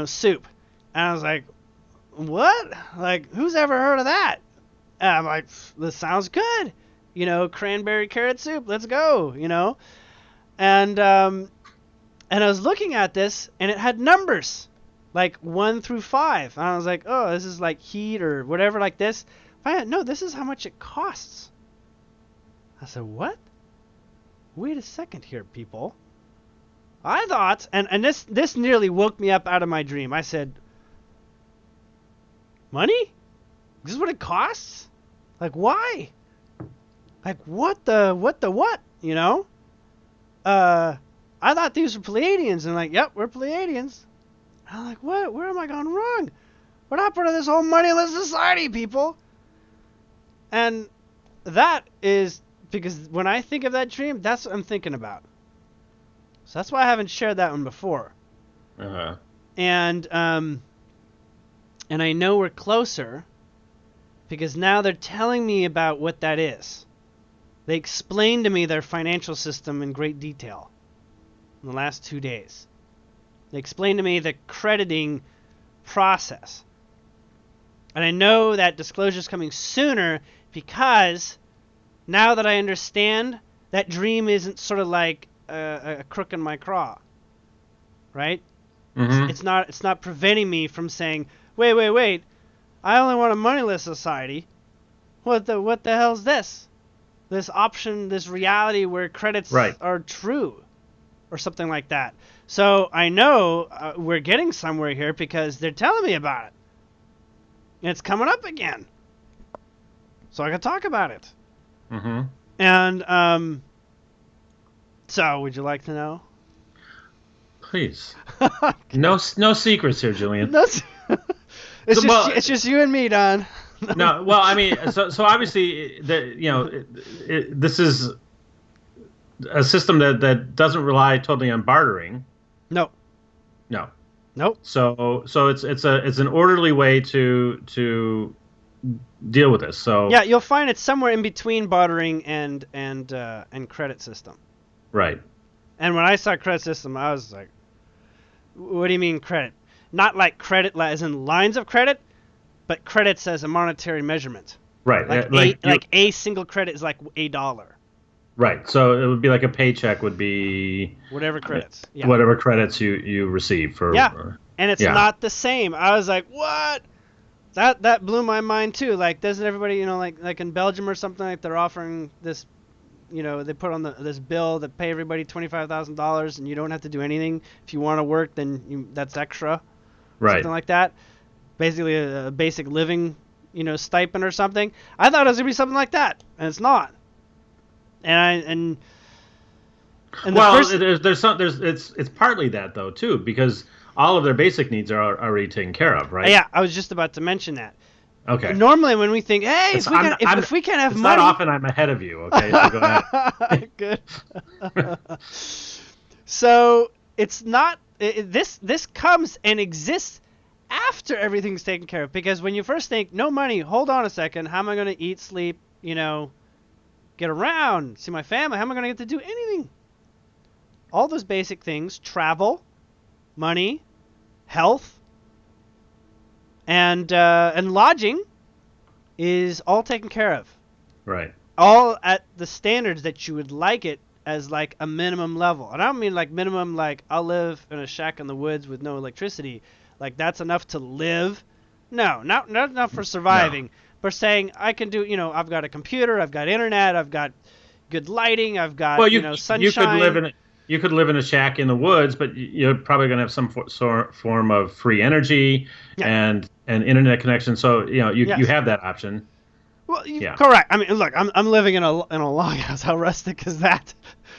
soup. And I was like, what? Like who's ever heard of that? And I'm like, this sounds good, cranberry carrot soup. Let's go, And I was looking at this, and it had numbers. Like 1 through 5. And I was like, oh, this is like heat or whatever like this. No, this is how much it costs. I said, what? Wait a second here, people. I thought, and this nearly woke me up out of my dream. I said, money? This is what it costs? Like, why? Like, what? I thought these were Pleiadians. And like, yep, we're Pleiadians. I'm like, what? Where am I going wrong? What happened to this whole moneyless society, people? And that is because when I think of that dream, that's what I'm thinking about. So that's why I haven't shared that one before. And I know we're closer because now they're telling me about what that is. They explained to me their financial system in great detail in the last 2 days. They explained to me the crediting process. And I know that disclosure is coming sooner because now that I understand, that dream isn't sort of like a crook in my craw. Right? Mm-hmm. It's not preventing me from saying, wait, I only want a moneyless society. What the hell's this? This option, this reality where credits are true. Or something like that. So I know we're getting somewhere here because they're telling me about it. And it's coming up again. So I can talk about it. Mm-hmm. And so would you like to know? Please. No secrets here, Julien. It's just you and me, Don. No, well, I mean, so obviously, this is a system that doesn't rely totally on bartering. No. Nope. So it's an orderly way to deal with this. So yeah, you'll find it's somewhere in between bartering and credit system. Right. And when I saw credit system, I was like, what do you mean credit? Not like credit as in lines of credit, but credits as a monetary measurement. Right. Like a single credit is like $1. Right. So it would be like a paycheck would be whatever credits. Yeah. Whatever credits you receive for. Yeah. And it's not the same. I was like, what? That blew my mind too. Like, doesn't everybody, like in Belgium or something, like they're offering this, they put on this bill that pay everybody $25,000 and you don't have to do anything. If you want to work, then that's extra. Right. Something like that. Basically a basic living, stipend or something. I thought it was gonna be something like that, and it's not. And well, it's partly that though too, because all of their basic needs are already taken care of, right? Yeah, I was just about to mention that. Okay. Normally, when we think, hey, if we can't have money, not often I'm ahead of you. Okay, so go ahead. Good. So it's not. This comes and exists after everything's taken care of, because when you first think no money, hold on a second, how am I going to eat, sleep, get around, see my family, how am I going to get to do anything? All those basic things, travel, money, health, and lodging is all taken care of. Right. All at the standards that you would like it as like a minimum level. And I don't mean like minimum like I'll live in a shack in the woods with no electricity. Like that's enough to live. No, not enough for surviving. No. But saying I can do, I've got a computer, I've got internet, I've got good lighting, I've got, sunshine. you could live in a shack in the woods, but you're probably going to have some form of free energy Yeah. and internet connection. So you Yes. have that option. Well, Yeah. correct. I mean, look, I'm living in a log house. How rustic is that?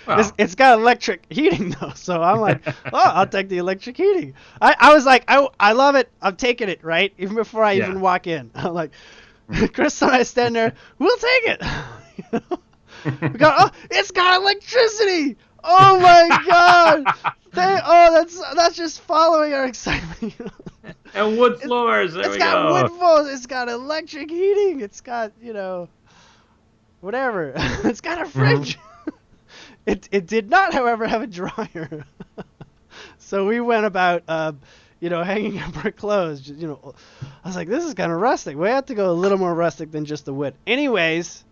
Well, It's got electric heating though, so I'm like, oh, I'll take the electric heating. I was like, I love it. I'm taking it, right? Even before I Yeah. even walk in, I'm like, Chris and I stand there. We'll take it. You know? We go, oh, it's got electricity. Oh my god. That's just following our excitement. You know? And wood floors. There It's we got go. wood floors. It's got electric heating. It's got, whatever. It's got a fridge. It did not, however, have a dryer. So we went about, hanging up our clothes. I was like, this is kind of rustic. We have to go a little more rustic than just the wood. Anyways,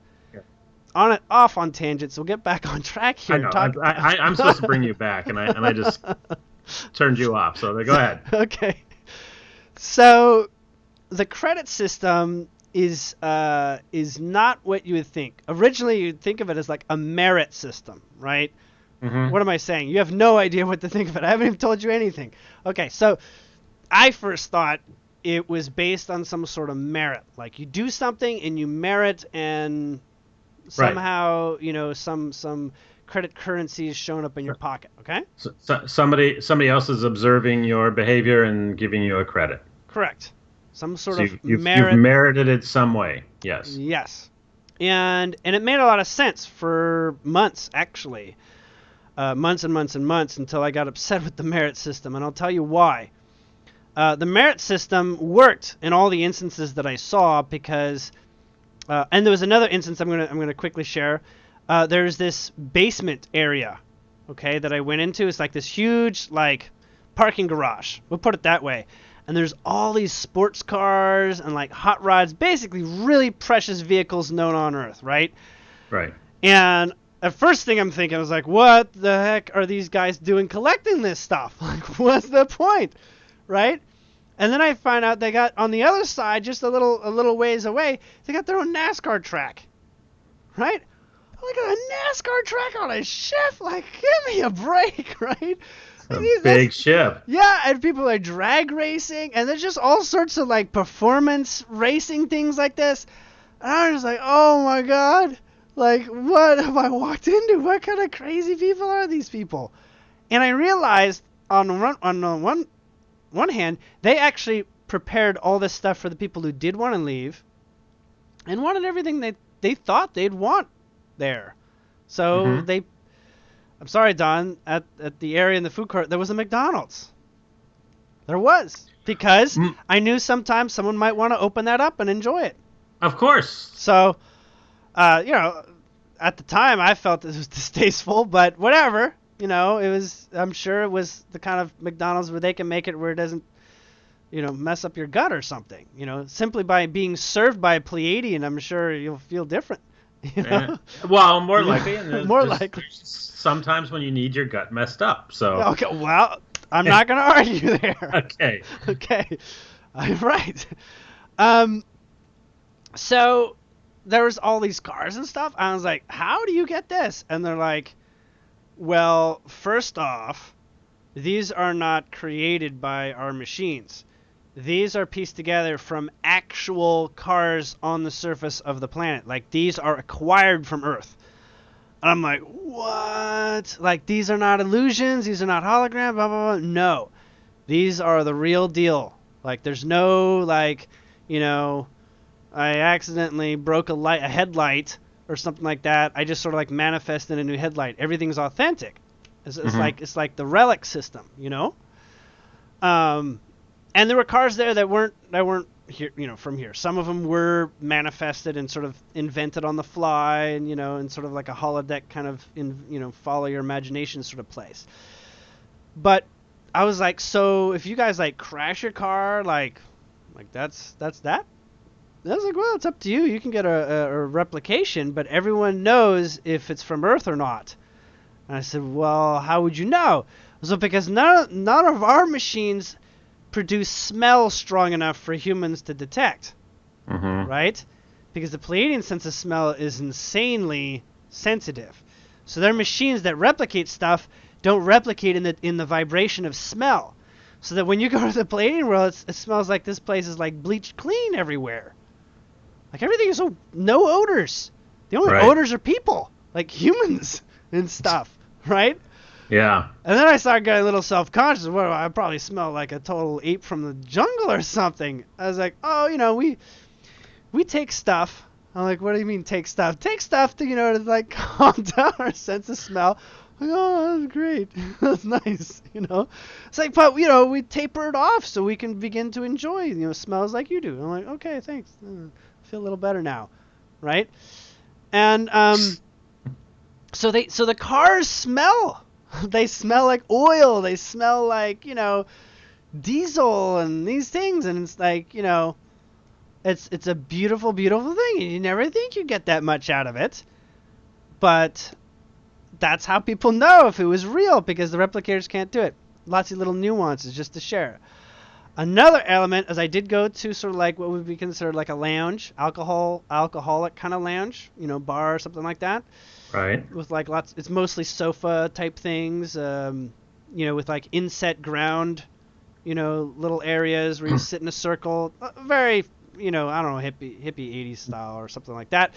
off on tangents. We'll get back on track here. I know. I'm supposed to bring you back, and I just turned you off. So go ahead. Okay. So the credit system is not what you would think. Originally, you'd think of it as like a merit system, right? Mm-hmm. What am I saying? You have no idea what to think of it. I haven't even told you anything. Okay, so I first thought it was based on some sort of merit. Like you do something and you merit, and somehow, some credit currency is showing up in your pocket, okay? So somebody else is observing your behavior and giving you a credit. Correct. Some sort So of you've merit. merited it some way. Yes. Yes. And it made a lot of sense for months, actually. Months and months and months until I got upset with the merit system, and I'll tell you why. The merit system worked in all the instances that I saw because, and there was another instance I'm gonna quickly share. There's this basement area, okay, that I went into. It's like this huge parking garage. We'll put it that way. And there's all these sports cars and like hot rods, basically really precious vehicles known on Earth, right? Right. And the first thing I'm thinking is like, what the heck are these guys doing collecting this stuff? Like, what's the point, right? And then I find out they got on the other side, just a little ways away, they got their own NASCAR track, right? Look at a NASCAR track on a ship. Like, give me a break, right? A big ship. Yeah, and people are drag racing, and there's just all sorts of like performance racing things like this. And I was like, oh my god, like what have I walked into? What kind of crazy people are these people? And I realized on one hand, they actually prepared all this stuff for the people who did want to leave, and wanted everything they thought they'd want there. So I'm sorry, Don, at the area in the food court, there was a McDonald's. There was. Because I knew sometimes someone might want to open that up and enjoy it. Of course. So, at the time, I felt it was distasteful, but whatever. I'm sure it was the kind of McDonald's where they can make it where it doesn't, mess up your gut or something. Simply by being served by a Pleiadian, I'm sure you'll feel different. Well, more likely. And more likely. Sometimes when you need your gut messed up. So. Okay. Well, I'm not going to argue there. Okay. Okay. Right. So there was all these cars and stuff. I was like, how do you get this? And they're like, well, first off, these are not created by our machines. These are pieced together from actual cars on the surface of the planet. Like, these are acquired from Earth. And I'm like, what? Like, these are not illusions. These are not holograms, blah, blah, blah. No. These are the real deal. Like, there's no, I accidentally broke a headlight or something like that. I just sort of, manifested a new headlight. Everything's authentic. It's like the relic system, And there were cars there that weren't here, from here. Some of them were manifested and sort of invented on the fly, and in sort of like a holodeck kind of follow your imagination sort of place. But I was like, so if you guys crash your car, that's that. I was like, well, it's up to you. You can get a replication, but everyone knows if it's from Earth or not. And I said, well, how would you know? So because none of our machines produce smell strong enough for humans to detect, right? Because the Pleiadian sense of smell is insanely sensitive. So their machines that replicate stuff don't replicate in the vibration of smell. So that when you go to the Pleiadian world, it smells like this place is like bleached clean everywhere. Like everything is no odors. The only odors are people, like humans and stuff, right? Yeah. And then I started getting a little self-conscious. Well, I probably smell like a total ape from the jungle or something. I was like, oh, we take stuff. I'm like, what do you mean take stuff? Take stuff to, to like calm down our sense of smell. Like, oh, that's great. That's nice, It's like, but, we taper it off so we can begin to enjoy, smells like you do. I'm like, okay, thanks. I feel a little better now, right? And so the cars smell. They smell like oil. They smell like, diesel and these things. And it's like, it's a beautiful, beautiful thing. And you never think you get that much out of it. But that's how people know if it was real, because the replicators can't do it. Lots of little nuances just to share. Another element is I did go to sort of like what would be considered like a lounge, alcoholic kind of lounge, bar or something like that. Right. With like it's mostly sofa type things, with like inset ground, little areas where you sit in a circle. Very, I don't know, hippie 80s style or something like that.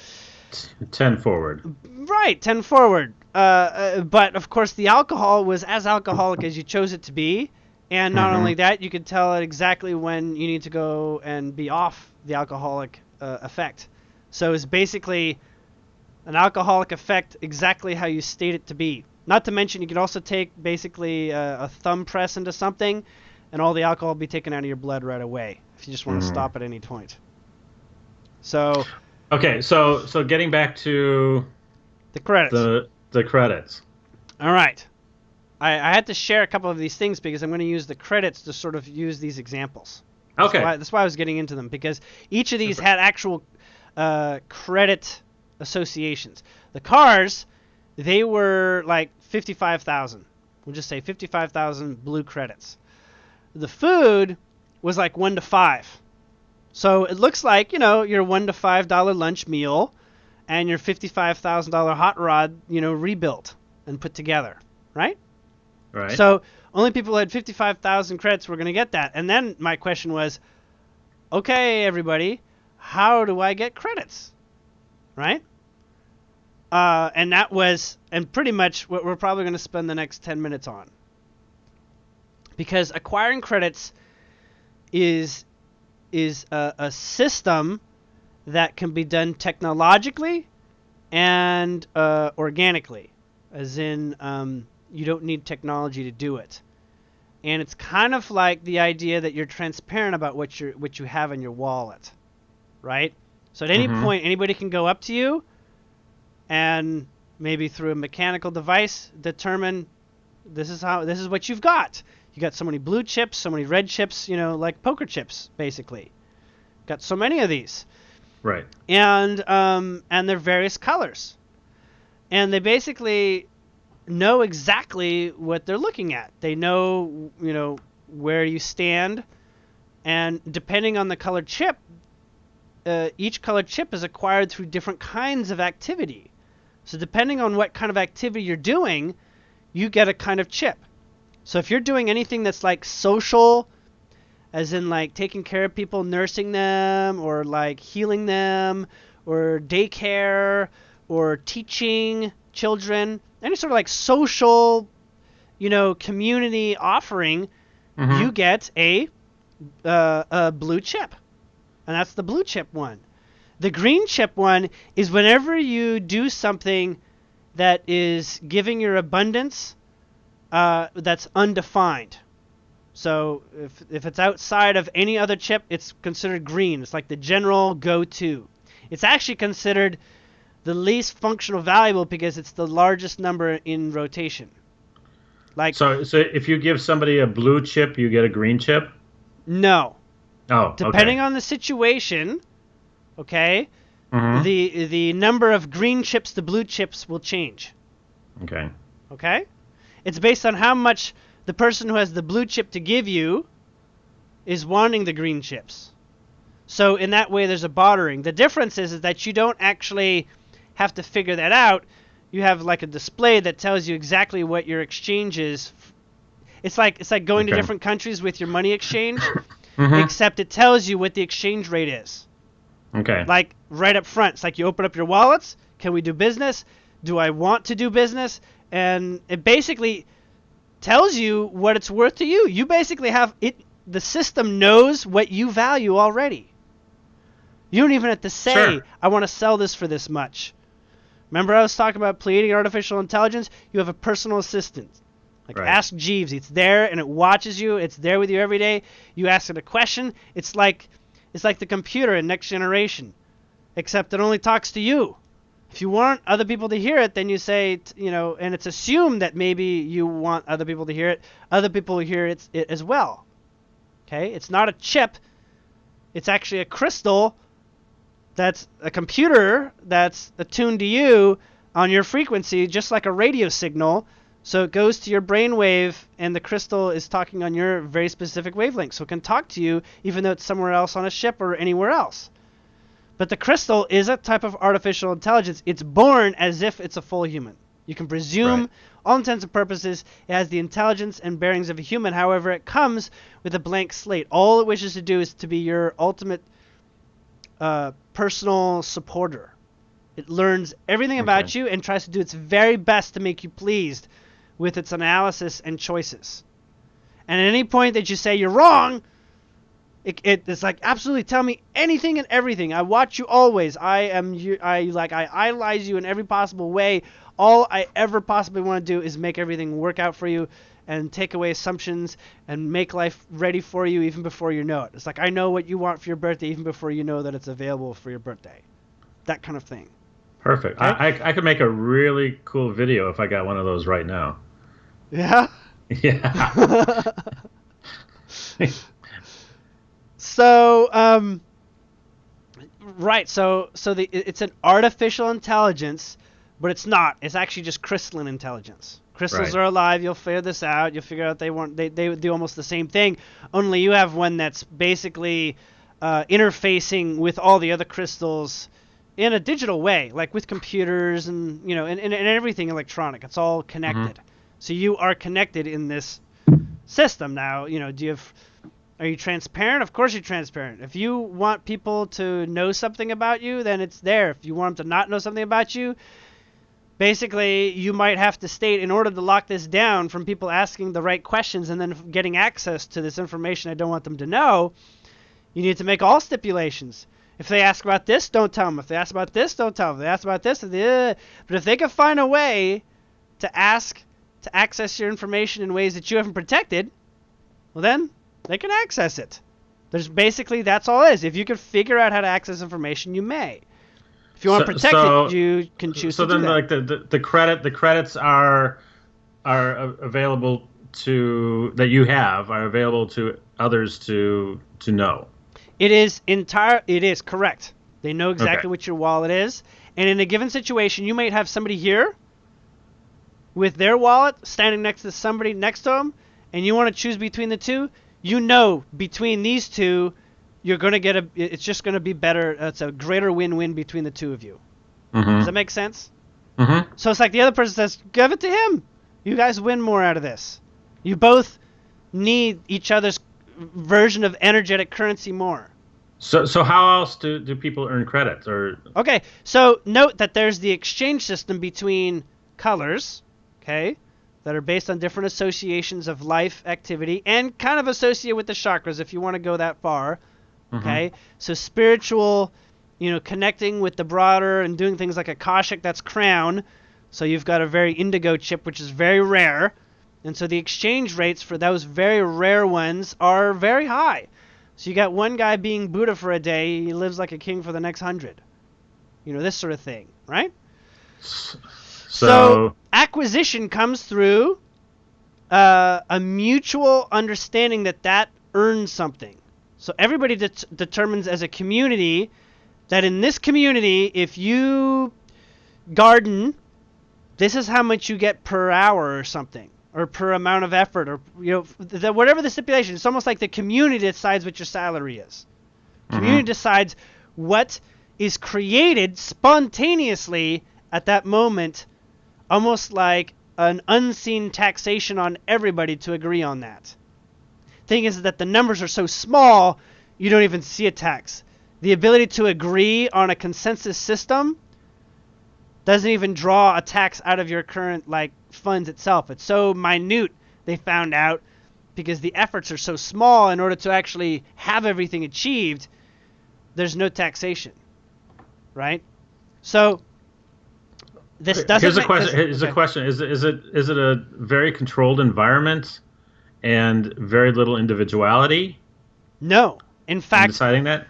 10 forward. Right, 10 forward. But of course the alcohol was as alcoholic as you chose it to be. And not only that, you could tell exactly when you need to go and be off the alcoholic effect. So it's basically an alcoholic effect exactly how you state it to be. Not to mention you could also take basically a thumb press into something and all the alcohol will be taken out of your blood right away if you just want to stop at any point. So... Okay, so getting back to... the credits. The credits. All right. I had to share a couple of these things because I'm going to use the credits to sort of use these examples. Okay. That's why I was getting into them, because each of these had actual credit associations. The cars, they were like 55,000. We'll just say 55,000 blue credits. The food was like 1 to 5. So it looks like, your $1 to $5 lunch meal and your $55,000 hot rod, rebuilt and put together, right? Right. So only people who had 55,000 credits were going to get that. And then my question was, okay, everybody, how do I get credits? Right? And that was, and pretty much what we're probably going to spend the next 10 minutes on. Because acquiring credits is a system that can be done technologically and organically, as in you don't need technology to do it. And it's kind of like the idea that you're transparent about what you have in your wallet, right? So at any point, anybody can go up to you and maybe through a mechanical device determine this is what you've got. You got so many blue chips, so many red chips, like poker chips, basically. Got so many of these. Right. And they're various colors. And they basically know exactly what they're looking at. They know, where you stand. And depending on the colored chip, each colored chip is acquired through different kinds of activity. So depending on what kind of activity you're doing, you get a kind of chip. So if you're doing anything that's like social, as in like taking care of people, nursing them, or like healing them, or daycare, or teaching children, any sort of like social, community offering, you get a blue chip. And that's the blue chip one. The green chip one is whenever you do something that is giving your abundance that's undefined. So if it's outside of any other chip, it's considered green. It's like the general go-to. It's actually considered the least functional valuable because it's the largest number in rotation. Like so if you give somebody a blue chip, you get a green chip? No. Oh, depending on the situation, okay, the number of green chips to blue chips will change. Okay. Okay? It's based on how much the person who has the blue chip to give you is wanting the green chips. So in that way, there's a bartering. The difference is that you don't actually have to figure that out. you have like a display that tells you exactly what your exchange is. It's like going to different countries with your money exchange, except it tells you what the exchange rate is. Okay. Like right up front. It's like you open up your wallets. Can we do business? Do I want to do business? And it basically tells you what it's worth to you. You basically have it. The system knows what you value already. You don't even have to say, Sure. I want to sell this for this much. Remember I was talking about Pleiadian artificial intelligence? You have a personal assistant. Like Right. Ask Jeeves. It's there and it watches you. It's there with you every day. You ask it a question. It's like the computer in Next Generation, except it only talks to you. If you want other people to hear it, then you say, and it's assumed that maybe you want other people to hear it. Other people hear it as well. Okay? It's not a chip. It's actually a crystal that's a computer that's attuned to you on your frequency, just like a radio signal. So it goes to your brainwave, and the crystal is talking on your very specific wavelength. So it can talk to you even though it's somewhere else on a ship or anywhere else. But the crystal is a type of artificial intelligence. It's born as if it's a full human. You can presume, all intents and purposes, it has the intelligence and bearings of a human. However, it comes with a blank slate. All it wishes to do is to be your ultimate personal supporter. It learns everything about you and tries to do its very best to make you pleased with its analysis and choices. And at any point that you say you're wrong, it's like, absolutely, tell me anything and everything. I watch you always. I idolize you in every possible way. All I ever possibly want to do is make everything work out for you and take away assumptions and make life ready for you even before you know it. It's like, I know what you want for your birthday even before you know that it's available for your birthday. That kind of thing. Perfect. Okay? I could make a really cool video if I got one of those right now. Yeah? Yeah. So, right. So it's an artificial intelligence, but it's not. It's actually just crystalline intelligence. Crystals are alive. You'll figure this out. You'll figure out they do almost the same thing. Only you have one that's basically interfacing with all the other crystals in a digital way, like with computers and and everything electronic. It's all connected. So you are connected in this system now. Are you transparent? Of course you're transparent. If you want people to know something about you, then it's there. If you want them to not know something about you, basically you might have to state, in order to lock this down from people asking the right questions and then getting access to this information I don't want them to know, you need to make all stipulations. If they ask about this, don't tell them. If they ask about this, don't tell them. If they ask about this, but if they can find a way to access your information in ways that you haven't protected, well then they can access it. That's all it is. If you can figure out how to access information, you may. If you want to protect it, you can choose to do that. So then, like the credits are available that you have are available to others to know. It is correct. They know exactly what your wallet is, and in a given situation, you might have somebody here with their wallet standing next to somebody next to them, and you want to choose between the two. Between these two, you're going to get it's just going to be better. It's a greater win-win between the two of you. Does that make sense? So it's like the other person says, give it to him. You guys win more out of this. You both need each other's version of energetic currency more. So how else do people earn credits? Okay, so note that there's the exchange system between colors, okay, that are based on different associations of life activity and kind of associated with the chakras if you want to go that far. Okay, so spiritual, connecting with the broader and doing things like Akashic, that's crown. So you've got a very indigo chip, which is very rare. And so the exchange rates for those very rare ones are very high. So you got one guy being Buddha for a day, he lives like a king for the next 100. This sort of thing, right? So acquisition comes through a mutual understanding that earns something. So everybody determines as a community that in this community, if you garden, this is how much you get per hour or something, or per amount of effort, or whatever the stipulation. It's almost like the community decides what your salary is. Community decides what is created spontaneously at that moment almost like an unseen taxation on everybody to agree on that. Thing is that the numbers are so small, you don't even see a tax. The ability to agree on a consensus system doesn't even draw a tax out of your current like funds itself. It's so minute, they found out, because the efforts are so small in order to actually have everything achieved, there's no taxation, right? So this doesn't. Here's a question. Here's a question. Is it a very controlled environment and very little individuality? No. In fact, deciding that.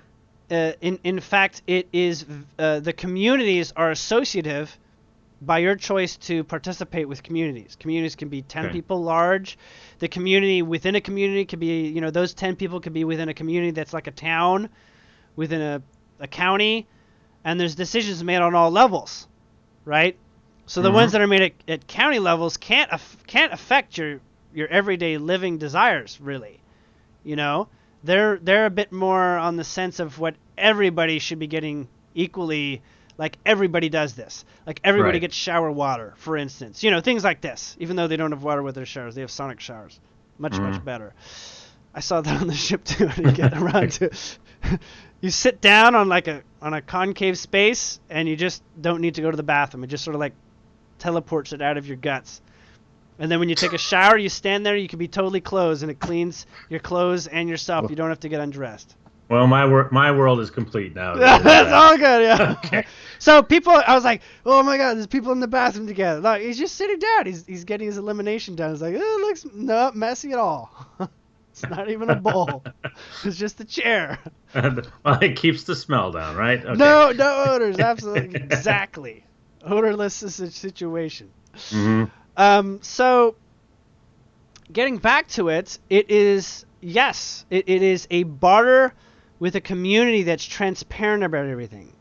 In fact, it is the communities are associative by your choice to participate with communities. Communities can be 10 people large. The community within a community could be, you know, those 10 people could be within a community that's like a town, within a county, and there's decisions made on all levels, right? So the ones that are made at county levels can't affect your everyday living desires, really. You know, they're a bit more on the sense of what everybody should be getting equally. Like everybody does this. Like everybody gets shower water, for instance. You know, things like this. Even though they don't have water with their showers, they have sonic showers. Much better. I saw that on the ship too. I didn't get around to. You sit down on like on a concave space, and you just don't need to go to the bathroom. It just sort of like teleports it out of your guts. And then when you take a shower, you stand there. You can be totally clothed, and it cleans your clothes and yourself. You don't have to get undressed. Well, my world is complete now. That's all good, yeah. Okay. So I was like, oh my God, there's people in the bathroom together. Look, he's just sitting down. He's getting his elimination done. It's like, it looks not messy at all. It's not even a bowl. It's just a chair. Well, it keeps the smell down, right? Okay. No odors. Absolutely, exactly. Odorless is a situation. So, getting back to it, it is a barter with a community that's transparent about everything.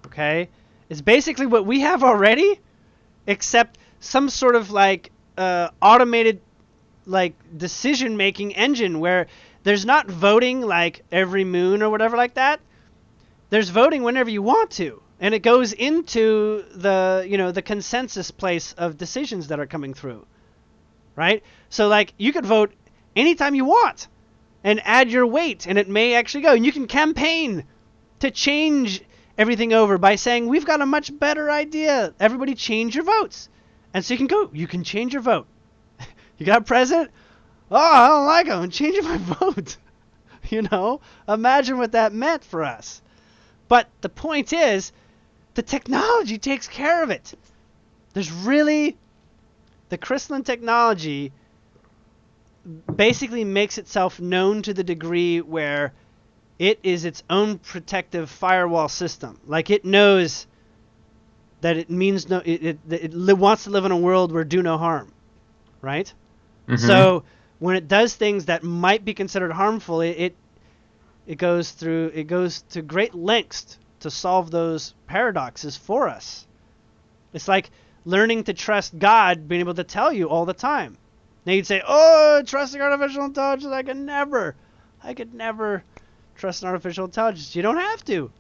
Okay? It's basically what we have already, except some sort of like automated like decision-making engine where there's not voting like every moon or whatever like that. There's voting whenever you want to, and it goes into the consensus place of decisions that are coming through. Right? So like you could vote anytime you want and add your weight, and it may actually go. And you can campaign to change everything over by saying, we've got a much better idea. Everybody change your votes. And so you can change your vote. You got a president? Oh, I don't like him. I'm changing my vote. Imagine what that meant for us. But the point is, the technology takes care of it. The crystalline technology basically makes itself known to the degree where it is its own protective firewall system. Like it knows that it means it wants to live in a world where do no harm, right? So when it does things that might be considered harmful, it goes to great lengths to solve those paradoxes for us. It's like learning to trust God being able to tell you all the time. Now you'd say, oh, trusting artificial intelligence, I could never trust an artificial intelligence. You don't have to.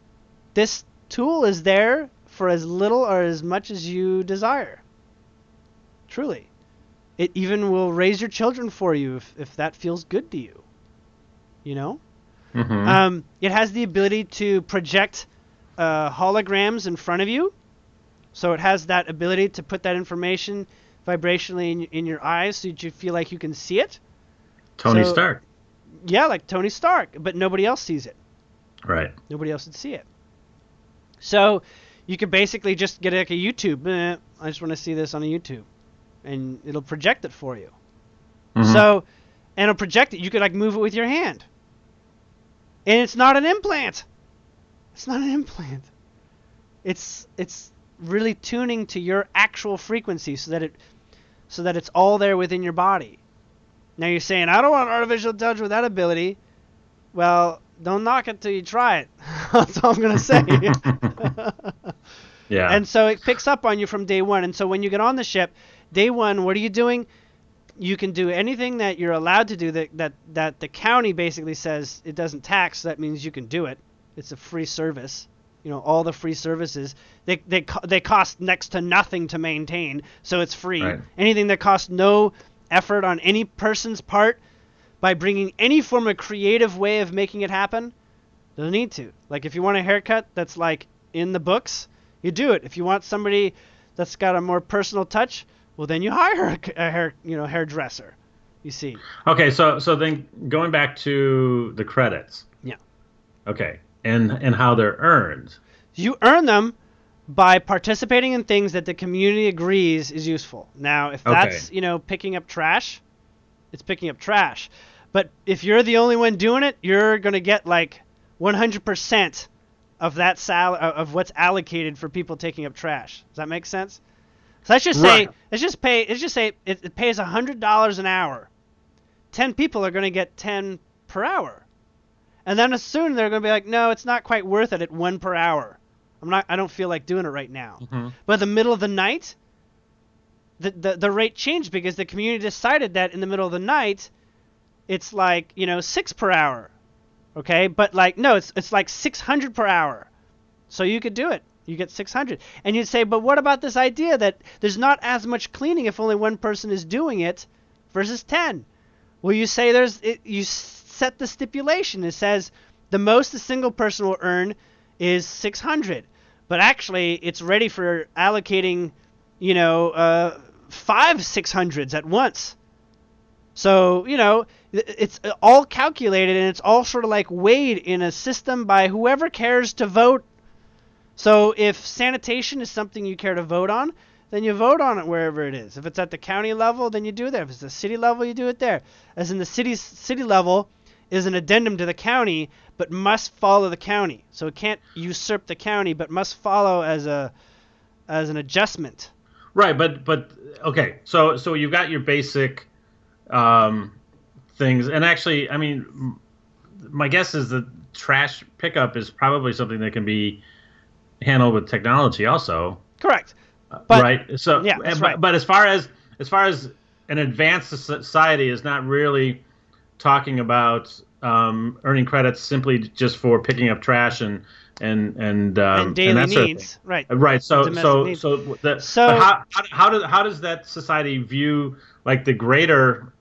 This tool is there for as little or as much as you desire. Truly. It even will raise your children for you if that feels good to you. It has the ability to project holograms in front of you. So it has that ability to put that information vibrationally in your eyes so that you feel like you can see it. Tony Stark. Yeah, like Tony Stark, but nobody else sees it. Right. Nobody else would see it. So you could basically just get like a YouTube. I just want to see this on a YouTube. And it'll project it for you. So, and it'll project it. You could like move it with your hand. And it's not an implant. It's not an implant. It's really tuning to your actual frequency so that it's all there within your body. Now you're saying, I don't want artificial intelligence with that ability. Well, don't knock it till you try it. That's all I'm going to say. Yeah. And so it picks up on you from day one. And so when you get on the ship, day one, what are you doing? You can do anything that you're allowed to do that the county basically says it doesn't tax. So that means you can do it. It's a free service. all the free services, they cost next to nothing to maintain, so it's free. Right. Anything that costs no effort on any person's part, by bringing any form of creative way of making it happen, doesn't need to. Like if you want a haircut that's like in the books, you do it. If you want somebody that's got a more personal touch, well then you hire a hairdresser. You see. Okay, so then going back to the credits. Yeah. Okay, and how they're earned. You earn them by participating in things that the community agrees is useful. Now, if that's picking up trash, it's picking up trash. But if you're the only one doing it, you're gonna get like 100% of that of what's allocated for people taking up trash. Does that make sense? So let's just say, it pays $100 an hour. 10 people are gonna get 10 per hour, and then soon they're gonna be like, no, it's not quite worth it at 1 per hour. I don't feel like doing it right now. Mm-hmm. But in the middle of the night, the rate changed because the community decided that in the middle of the night, it's like 6 per hour. Okay, but like no, it's like 600 per hour. So you could do it. You get 600, and you'd say, but what about this idea that there's not as much cleaning if only one person is doing it, versus 10? Well, you say you set the stipulation. It says the most a single person will earn is 600, but actually it's ready for allocating 5 600s at once. So it's all calculated, and it's all sort of like weighed in a system by whoever cares to vote. So if sanitation is something you care to vote on, then you vote on it wherever it is. If it's at the county level, then you do it there. If it's the city level, you do it there. As in the city level is an addendum to the county, but must follow the county. So it can't usurp the county, but must follow as an adjustment. Right, but okay. So you've got your basic things, and actually, I mean, my guess is that trash pickup is probably something that can be handled with technology, also. Correct. But, right. So yeah, that's right. But as far as an advanced society is not really talking about earning credits simply just for picking up trash and daily and that sort needs, of thing. right? Right. So needs. but how does that society view like the greater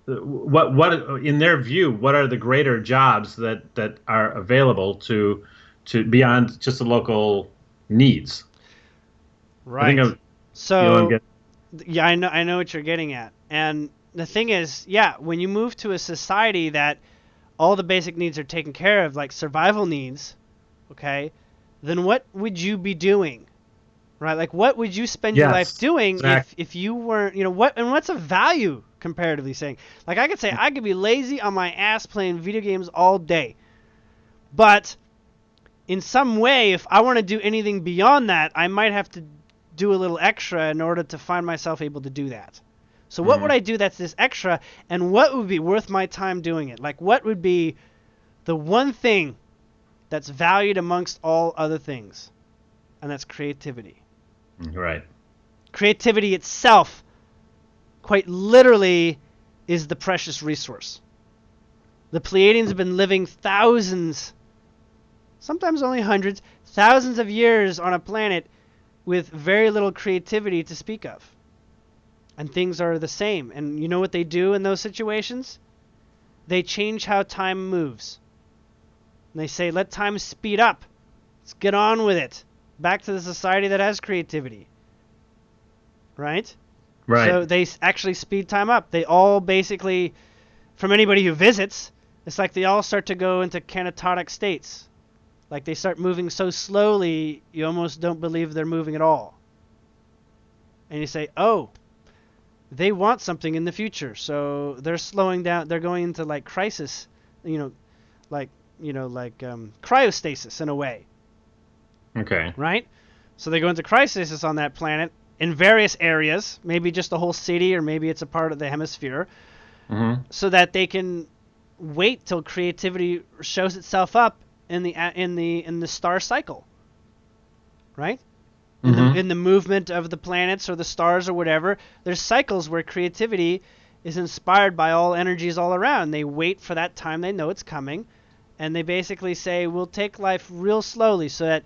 what in their view, what are the greater jobs that are available to beyond just the local needs? Right. I think yeah, I know what you're getting at. And the thing is, yeah, when you move to a society that all the basic needs are taken care of, like survival needs, okay, then what would you be doing? Right? Like what would you spend your life doing if you weren't, what's a value comparatively saying? Like I could say I could be lazy on my ass playing video games all day. But in some way, if I want to do anything beyond that, I might have to do a little extra in order to find myself able to do that. So what would I do that's this extra, and what would be worth my time doing it? Like what would be the one thing that's valued amongst all other things? And that's creativity. Right. Creativity itself, quite literally, is the precious resource. The Pleiadians have been living thousands, sometimes only hundreds, thousands of years on a planet with very little creativity to speak of. And things are the same. And you know what they do in those situations? They change how time moves. And they say, let time speed up. Let's get on with it. Back to the society that has creativity. Right? Right. So they actually speed time up. They all basically, from anybody who visits, it's like they all start to go into canatotic states. Like they start moving so slowly, you almost don't believe they're moving at all. And you say, oh, they want something in the future, so they're slowing down. They're going into like crisis, cryostasis in a way. Okay. Right? So they go into cryostasis on that planet in various areas, maybe just the whole city, or maybe it's a part of the hemisphere, so that they can wait till creativity shows itself up in the star cycle. Right? In the movement of the planets or the stars or whatever, there's cycles where creativity is inspired by all energies all around. They wait for that time, they know it's coming, and they basically say we'll take life real slowly, so that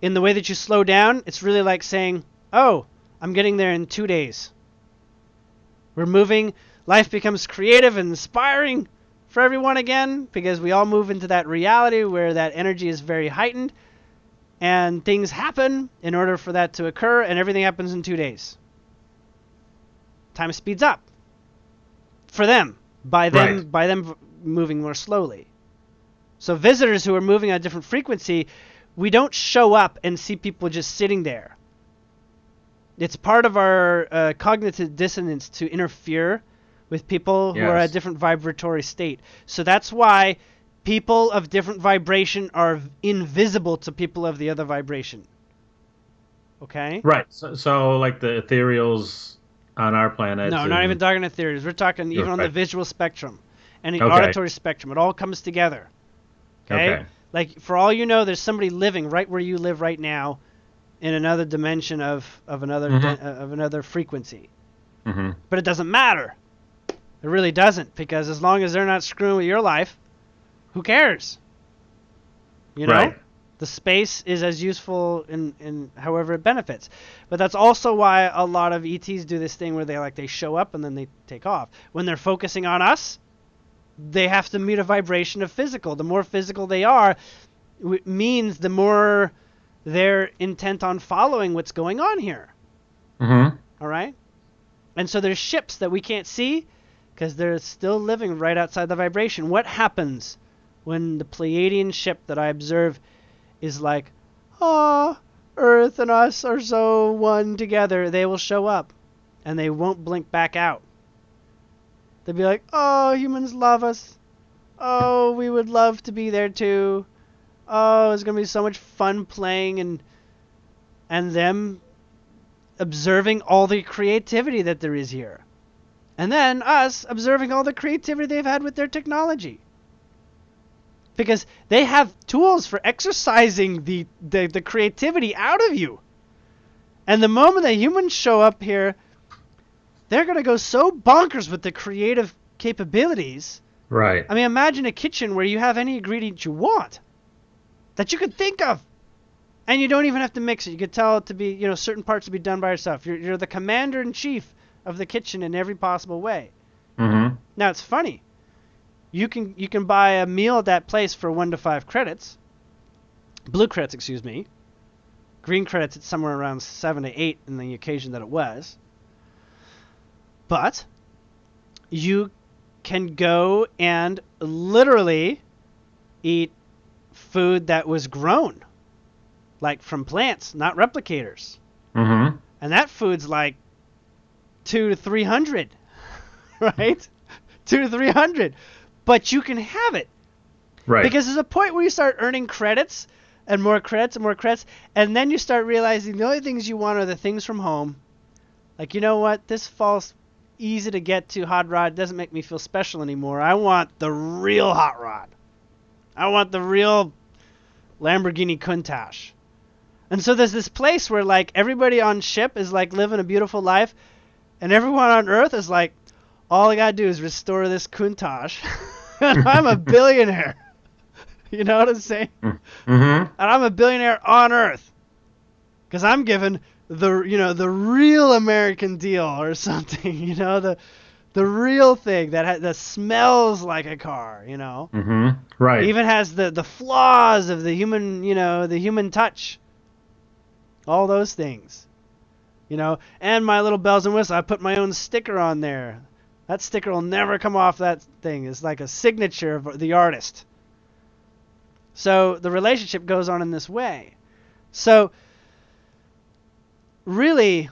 in the way that you slow down, it's really like saying, oh, I'm getting there in 2 days. We're moving. Life becomes creative and inspiring for everyone again, because we all move into that reality where that energy is very heightened, and things happen in order for that to occur, and everything happens in 2 days. Time speeds up for them by them moving more slowly. So visitors who are moving at a different frequency, we don't show up and see people just sitting there. It's part of our cognitive dissonance to interfere with people who are at a different vibratory state. So that's why people of different vibration are invisible to people of the other vibration. Okay? Right. So like the ethereals on our planet. No, not even talking ethereals. We're talking even on the visual spectrum and the auditory spectrum. It all comes together. Okay? Like, for all you know, there's somebody living right where you live right now in another dimension of another frequency. But it doesn't matter. It really doesn't, because as long as they're not screwing with your life, who cares? You know? Right. The space is as useful in however it benefits. But that's also why a lot of ETs do this thing where they show up and then they take off. When they're focusing on us, they have to meet a vibration of physical. The more physical they are, means the more they're intent on following what's going on here. All right? And so there's ships that we can't see because they're still living right outside the vibration. What happens when the Pleiadian ship that I observe is like, Earth and us are so one together? They will show up and they won't blink back out. They'll be like, oh, humans love us. Oh, we would love to be there too. Oh, it's going to be so much fun playing, and them observing all the creativity that there is here. And then us observing all the creativity they've had with their technology. Because they have tools for exercising the creativity out of you. And the moment that humans show up here, they're going to go so bonkers with the creative capabilities. Right. I mean, imagine a kitchen where you have any ingredient you want that you could think of. And you don't even have to mix it. You could tell it to be, certain parts to be done by yourself. You're the commander-in-chief of the kitchen in every possible way. Now, it's funny. You can buy a meal at that place for 1 to 5 credits. Blue credits, excuse me. Green credits, it's somewhere around 7 to 8 in the occasion that it was. But you can go and literally eat food that was grown, like from plants, not replicators. And that food's like 200 to 300, right? 200 to 300. But you can have it. Right. Because there's a point where you start earning credits and more credits and more credits, and then you start realizing the only things you want are the things from home. Like, you know what? This false, easy to get to hot rod doesn't make me feel special anymore. I want the real hot rod. I want the real Lamborghini Countach. And so there's this place where, like, everybody on ship is, like, living a beautiful life, and everyone on Earth is like, all I gotta do is restore this Countach, and I'm a billionaire. You know what I'm saying? And I'm a billionaire on Earth, because I'm given the real American deal or something. The real thing that smells like a car. Right. Even has the flaws of the human, the human touch. All those things. And my little bells and whistles. I put my own sticker on there. That sticker will never come off that thing. It's like a signature of the artist. So the relationship goes on in this way. So really,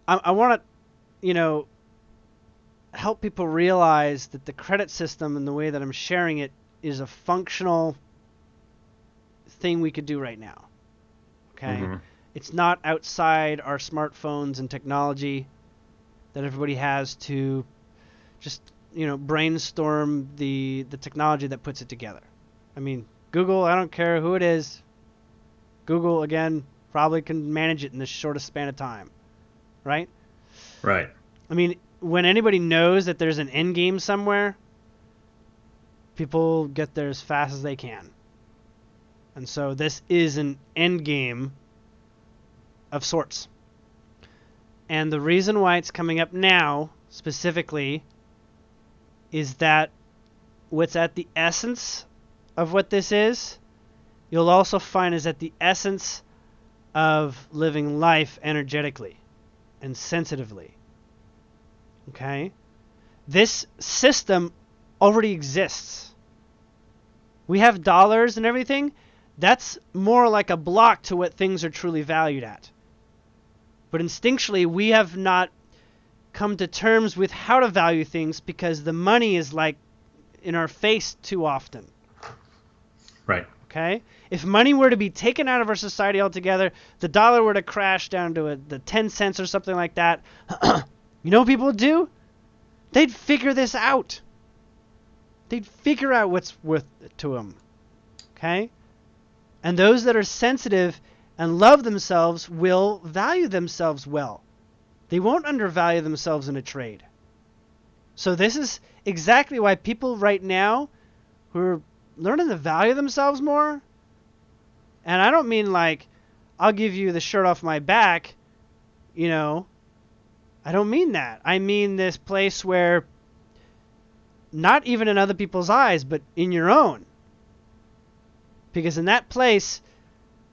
I want to, help people realize that the credit system and the way that I'm sharing it is a functional thing we could do right now. Okay? It's not outside our smartphones and technology that everybody has to just, brainstorm the technology that puts it together. I mean, Google, I don't care who it is. Google, again, probably can manage it in the shortest span of time. Right? Right. I mean, when anybody knows that there's an end game somewhere, people get there as fast as they can. And so this is an end game of sorts. And the reason why it's coming up now, specifically, is that what's at the essence of what this is, you'll also find is at the essence of living life energetically and sensitively. Okay? This system already exists. We have dollars and everything. That's more like a block to what things are truly valued at. But instinctually, we have not come to terms with how to value things because the money is like in our face too often. Right. Okay? If money were to be taken out of our society altogether, the dollar were to crash down to the 10 cents or something like that, you know what people would do? They'd figure this out. They'd figure out what's worth it to them. Okay? And those that are sensitive and love themselves will value themselves well. They won't undervalue themselves in a trade. So this is exactly why people right now who are learning to value themselves more, and I don't mean like, I'll give you the shirt off my back, you know, I don't mean that. I mean this place where, not even in other people's eyes, but in your own. Because in that place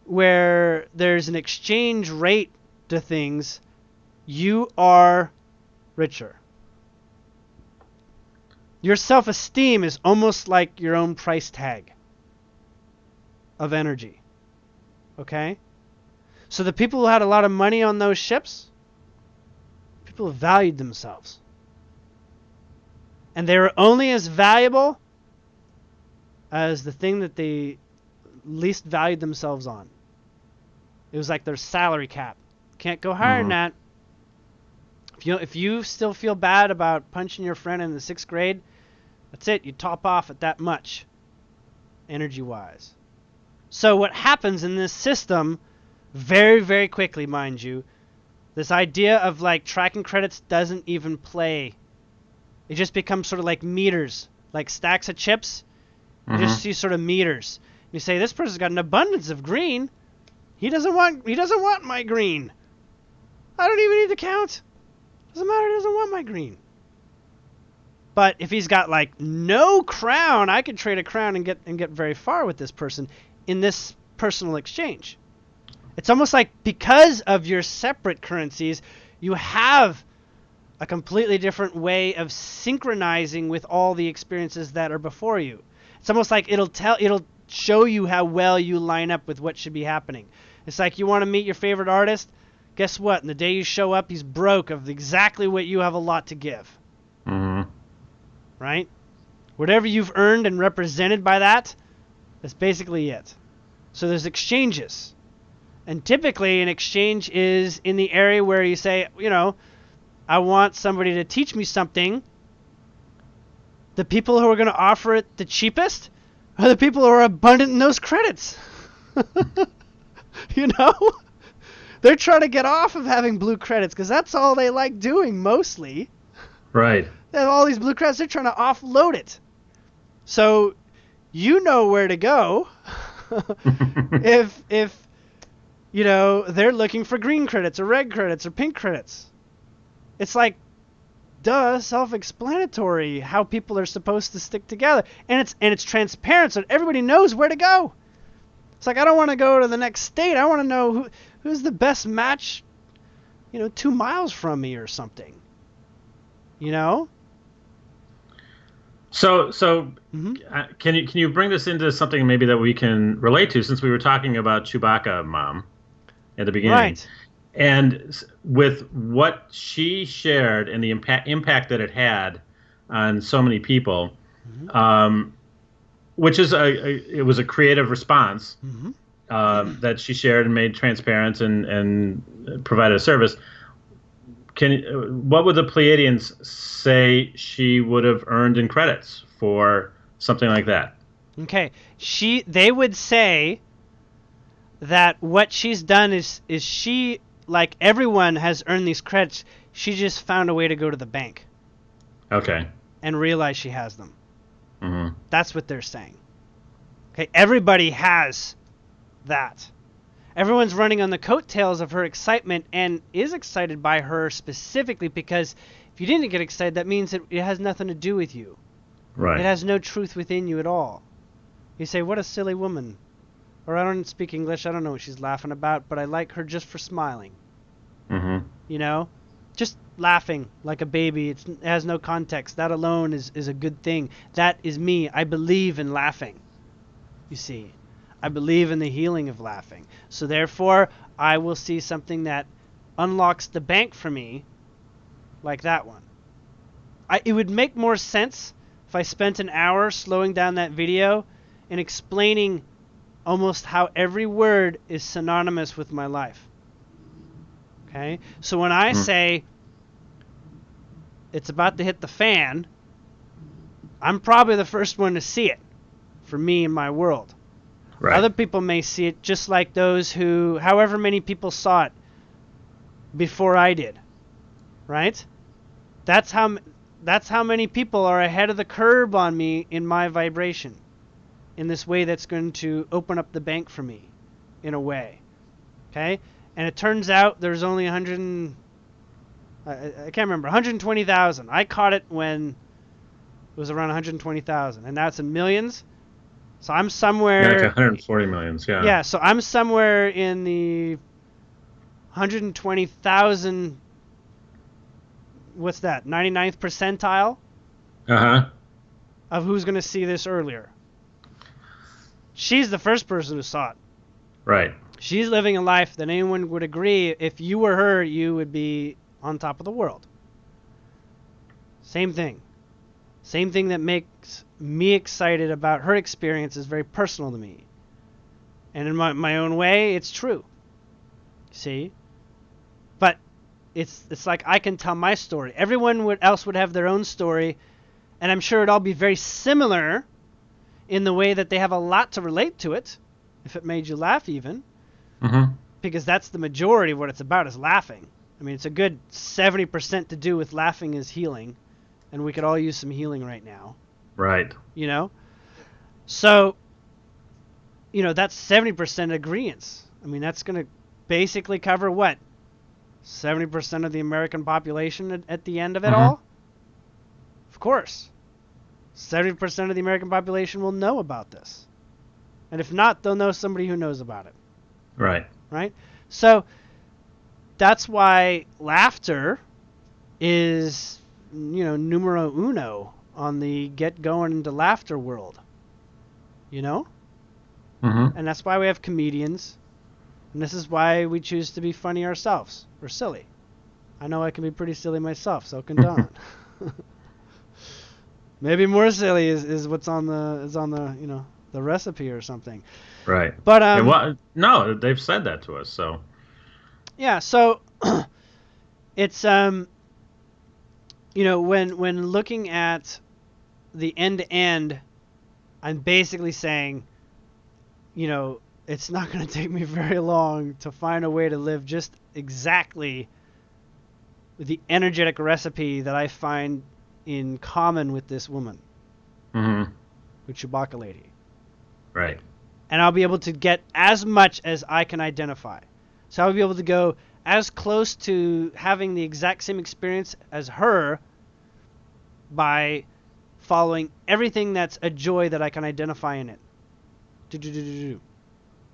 where there's an exchange rate to things, you are richer. Your self-esteem is almost like your own price tag of energy. Okay? So the people who had a lot of money on those ships, people who valued themselves. And they were only as valuable as the thing that they least valued themselves on. It was like their salary cap. Can't go higher than that. If you still feel bad about punching your friend in the 6th grade, that's it. You top off at that much, energy-wise. So what happens in this system, very, very quickly, mind you, this idea of like tracking credits doesn't even play. It just becomes sort of like meters, like stacks of chips. You just see sort of meters. You say, this person's got an abundance of green. He doesn't want my green. I don't even need to count. Doesn't matter, he doesn't want my green. But if he's got like no crown, I could trade a crown and get very far with this person in this personal exchange. It's almost like because of your separate currencies, you have a completely different way of synchronizing with all the experiences that are before you. It's almost like it'll show you how well you line up with what should be happening. It's like you want to meet your favorite artist. Guess what? And the day you show up, he's broke of exactly what you have a lot to give. Right? Whatever you've earned and represented by that, that's basically it. So there's exchanges. And typically an exchange is in the area where you say, you know, I want somebody to teach me something. The people who are going to offer it the cheapest are the people who are abundant in those credits. You know? They're trying to get off of having blue credits because that's all they like doing mostly. Right. They have all these blue credits. They're trying to offload it. So you know where to go if you know they're looking for green credits or red credits or pink credits. It's like, duh, self-explanatory how people are supposed to stick together, and it's transparent so everybody knows where to go. It's like, I don't want to go to the next state. I want to know who's the best match, 2 miles from me or something. You know? So can you bring this into something maybe that we can relate to, since we were talking about Chewbacca Mom at the beginning? Right. And with what she shared and the impact that it had on so many people, which is it was a creative response that she shared and made transparent and provided a service. What would the Pleiadians say she would have earned in credits for something like that? Okay, they would say that what she's done is she, like everyone has earned these credits, she just found a way to go to the bank. Okay. And realize she has them. That's what they're saying. Okay, everybody has that. Everyone's running on the coattails of her excitement and is excited by her specifically because if you didn't get excited, that means it has nothing to do with you. Right. It has no truth within you at all. You say, what a silly woman. Or I don't speak English, I don't know what she's laughing about, but I like her just for smiling. Mm-hmm. You know? Just laughing like a baby. It has no context. That alone is a good thing. That is me. I believe in laughing. You see. I believe in the healing of laughing. So therefore, I will see something that unlocks the bank for me, like that one. It would make more sense if I spent an hour slowing down that video and explaining almost how every word is synonymous with my life. Okay? So when I say it's about to hit the fan, I'm probably the first one to see it for me in my world. Right. Other people may see it just like those who, however many people saw it before I did, right? That's how many people are ahead of the curve on me in my vibration, in this way that's going to open up the bank for me, in a way, okay? And it turns out there's only I can't remember, 120,000. I caught it when it was around 120,000, and now it's in millions. So I'm somewhere... Yeah, like 140 millions, yeah. Yeah, so I'm somewhere in the 120,000... What's that? 99th percentile? Uh-huh. Of who's going to see this earlier. She's the first person who saw it. Right. She's living a life that anyone would agree, if you were her, you would be on top of the world. Same thing. Same thing that makes me excited about her experience is very personal to me. And in my own way, it's true. See? But it's like I can tell my story. Everyone else would have their own story, and I'm sure it'd all be very similar in the way that they have a lot to relate to it, if it made you laugh even. Mm-hmm. Because that's the majority of what it's about, is laughing. I mean, it's a good 70% to do with laughing is healing, and we could all use some healing right now. Right. You know? So, you know, that's 70% agreeance. I mean, that's going to basically cover what? 70% of the American population at the end of it all? Of course. 70% of the American population will know about this. And if not, they'll know somebody who knows about it. Right. Right? So, that's why laughter is, you know, numero uno on the get going into laughter world. You know? Mm-hmm. And that's why we have comedians. And this is why we choose to be funny ourselves, or silly. I know I can be pretty silly myself, so can Don. Maybe more silly is what's on the you know, the recipe or something. Right. But no, they've said that to us, so. Yeah, so it's you know, when looking at the end to end, I'm basically saying, you know, it's not going to take me very long to find a way to live just exactly the energetic recipe that I find in common with this woman, with Chewbacca Lady. Right. And I'll be able to get as much as I can identify. So I'll be able to go as close to having the exact same experience as her by following everything that's a joy that I can identify in it.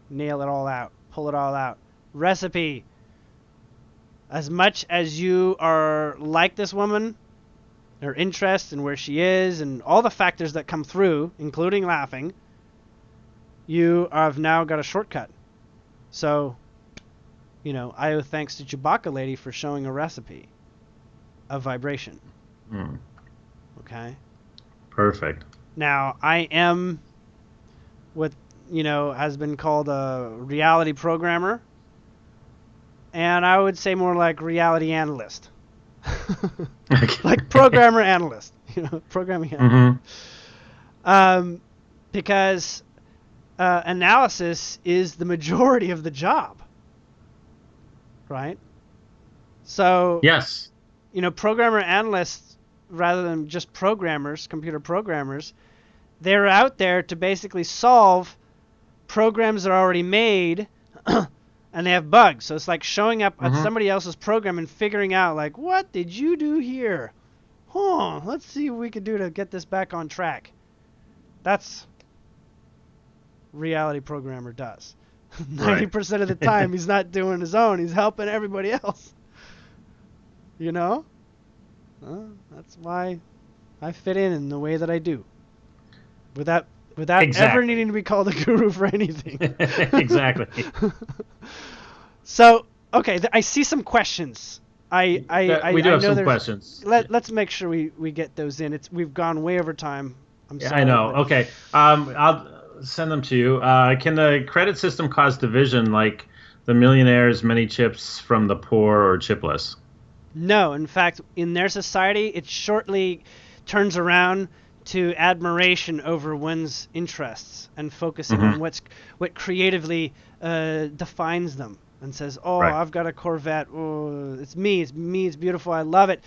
Nail it all out. Pull it all out. Recipe. As much as you are like this woman, her interest and where she is and all the factors that come through, including laughing, you have now got a shortcut. So, you know, I owe thanks to Chewbacca Lady for showing a recipe of vibration. Okay? Perfect. Now, I am what, you know, has been called a reality programmer. And I would say more like reality analyst. Like programmer analyst. You know, programming analyst. Because analysis is the majority of the job. Right? So, yes, you know, programmer analysts, rather than just programmers, computer programmers, they're out there to basically solve programs that are already made and they have bugs. So it's like showing up at somebody else's program and figuring out, like, what did you do here? Let's see what we can do to get this back on track. That's reality programmer does. 90% of the time he's not doing his own, he's helping everybody else. You know? That's why I fit in the way that I do. Without ever needing to be called a guru for anything. Exactly. So, okay, I see some questions. We do have some questions. Let's make sure we get those in. We've gone way over time. I'm sorry. I know. Okay. I'll send them to you. Can the credit system cause division, like the millionaires' many chips from the poor or chipless? No. In fact, in their society, it shortly turns around to admiration over one's interests and focusing on what creatively defines them and says, I've got a Corvette. Oh, it's me. It's beautiful. I love it.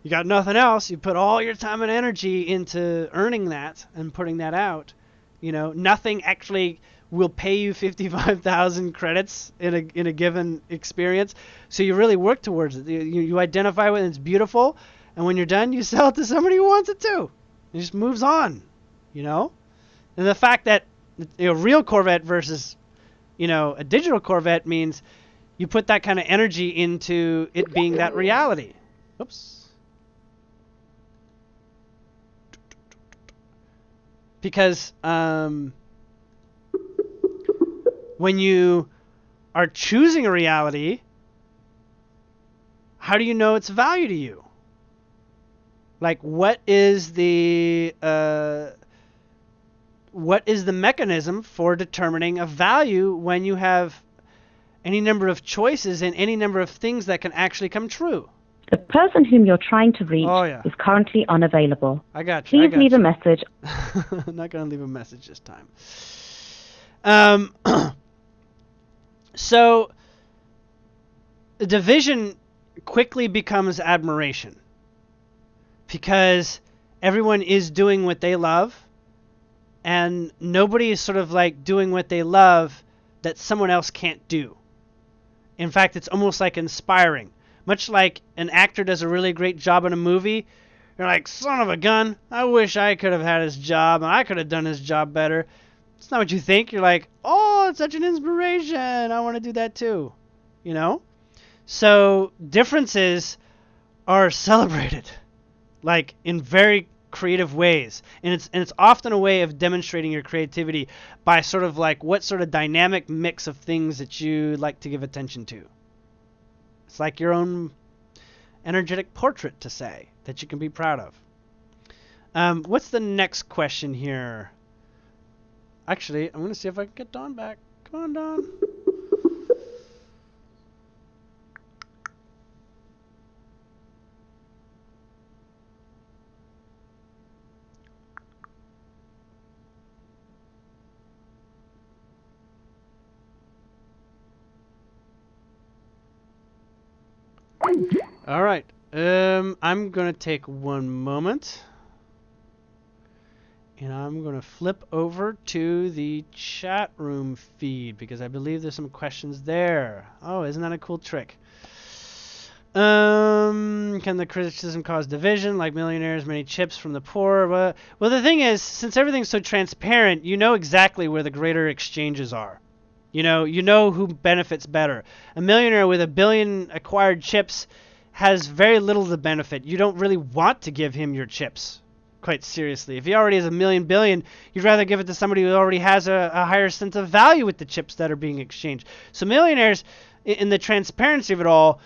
You got nothing else. You put all your time and energy into earning that and putting that out. You know, nothing actually will pay you 55,000 credits in a given experience. So you really work towards it. You identify with it. It's beautiful. And when you're done, you sell it to somebody who wants it too. It just moves on, you know? And the fact that a real Corvette versus, a digital Corvette means you put that kind of energy into it being that reality. Oops. Because when you are choosing a reality, how do you know its value to you? Like, what is the mechanism for determining a value when you have any number of choices and any number of things that can actually come true? The person whom you're trying to reach is currently unavailable. I got you. Please leave a message. I'm not going to leave a message this time. So, the division quickly becomes admiration. Because everyone is doing what they love, and nobody is sort of like doing what they love that someone else can't do. In fact, it's almost like inspiring. Much like an actor does a really great job in a movie, you're like, son of a gun, I wish I could have had his job, and I could have done his job better. It's not what you think. You're like, oh, it's such an inspiration, I want to do that too. You know? So differences are celebrated. Like in very creative ways, and it's often a way of demonstrating your creativity by sort of like what sort of dynamic mix of things that you like to give attention to. It's like your own energetic portrait to say that you can be proud of. What's the next question here? Actually, I'm going to see if I can get Dawn back. Come on, Dawn. All right. I'm going to take one moment. And I'm going to flip over to the chat room feed because I believe there's some questions there. Oh, isn't that a cool trick? Can the criticism cause division, like millionaires, many chips from the poor? Well, the thing is, since everything's so transparent, you know exactly where the greater exchanges are. You know who benefits better. A millionaire with 1 billion acquired chips has very little to benefit. You don't really want to give him your chips, quite seriously. If he already has 1 billion, you'd rather give it to somebody who already has a higher sense of value with the chips that are being exchanged. So millionaires, in the transparency of it all,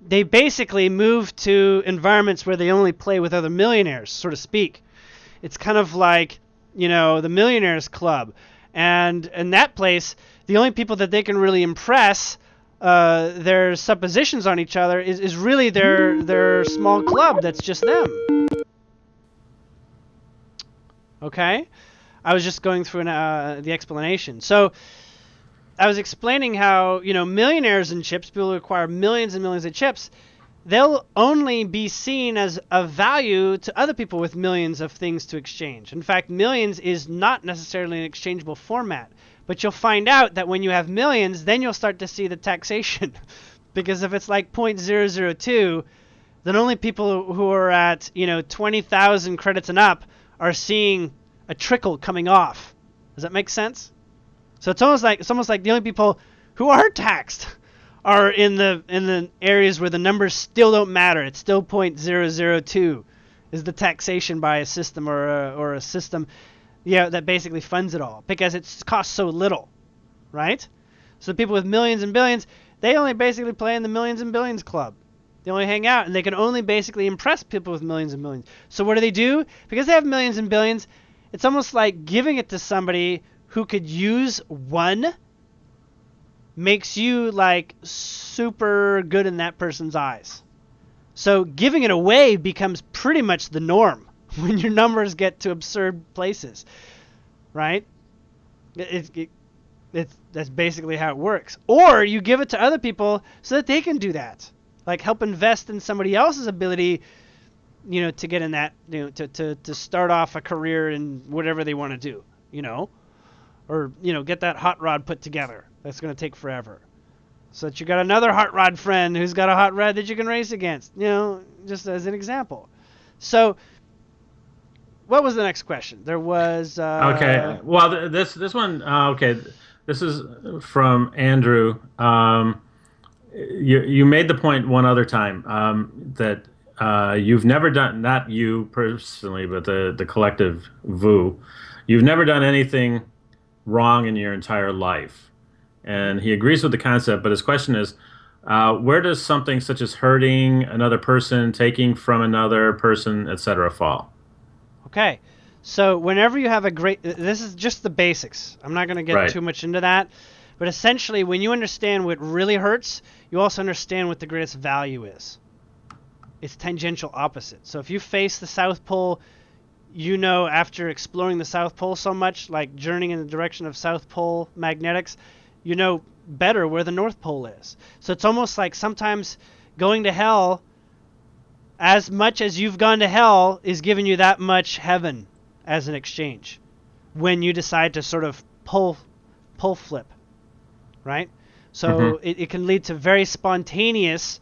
they basically move to environments where they only play with other millionaires, so to speak. It's kind of like, the Millionaires Club. And in that place, the only people that they can really impress their suppositions on each other is really their small club that's just them. Okay? I was just going through the explanation. So I was explaining how, millionaires and chips, people who acquire millions and millions of chips, they'll only be seen as of value to other people with millions of things to exchange. In fact, millions is not necessarily an exchangeable format. But you'll find out that when you have millions, then you'll start to see the taxation. Because if it's like 0.002, then only people who are at 20,000 credits and up are seeing a trickle coming off. Does that make sense? So it's almost like the only people who are taxed are in the areas where the numbers still don't matter. It's still 0.002 is the taxation by a system or a system that basically funds it all, because it costs so little, right? So the people with millions and billions, they only basically play in the millions and billions club. They only hang out, and they can only basically impress people with millions and millions. So what do? Because they have millions and billions, it's almost like giving it to somebody who could use one makes you like super good in that person's eyes. So giving it away becomes pretty much the norm when your numbers get to absurd places, right? That's basically how it works. Or you give it to other people so that they can do that. Like help invest in somebody else's ability, to get in that, to start off a career in whatever they want to do, or, get that hot rod put together. That's going to take forever. So that you got another hot rod friend who's got a hot rod that you can race against, just as an example. So what was the next question? There was... okay. Well, this one... okay. This is from Andrew. You made the point one other time that you've never done, not you personally, but the collective VU, you've never done anything wrong in your entire life. And he agrees with the concept, but his question is, where does something such as hurting another person, taking from another person, etc. fall? Okay. So whenever you have this is just the basics. I'm not going to get too much into that. But essentially, when you understand what really hurts, you also understand what the greatest value is. It's tangential opposite. So if you face the South Pole, after exploring the South Pole so much, like journeying in the direction of South Pole magnetics, better where the North Pole is. So it's almost like sometimes going to hell, as much as you've gone to hell, is giving you that much heaven as an exchange when you decide to sort of pole flip, right? So it can lead to very spontaneous,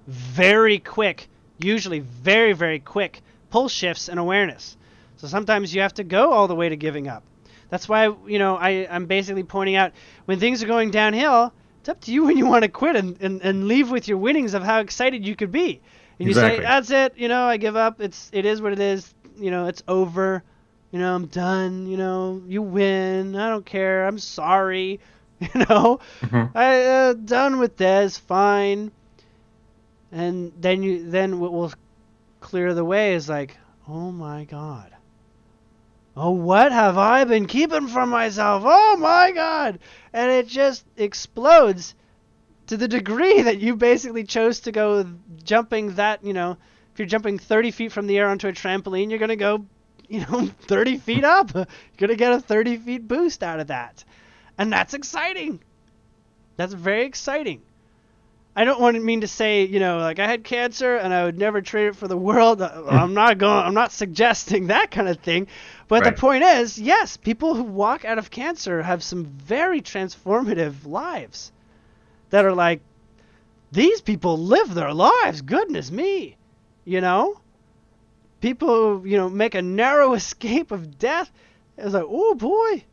very quick, usually very, very quick pole shifts in awareness. So sometimes you have to go all the way to giving up. That's why, I'm basically pointing out when things are going downhill, it's up to you when you want to quit and leave with your winnings of how excited you could be. And you say, that's it, I give up. It is what it is. It's over. I'm done. You win. I don't care. I'm sorry. I'm done with this. Fine. And then what will clear the way is like, oh my God. Oh, what have I been keeping from myself? Oh my God. And it just explodes to the degree that you basically chose to go jumping that, if you're jumping 30 feet from the air onto a trampoline, you're going to go, 30 feet up. You're going to get a 30 feet boost out of that. And that's exciting. That's very exciting. I don't mean to say, like I had cancer and I would never trade it for the world. I'm not suggesting that kind of thing. But the point is, yes, people who walk out of cancer have some very transformative lives that are like, these people live their lives. Goodness me. People who, make a narrow escape of death. It's like, oh boy,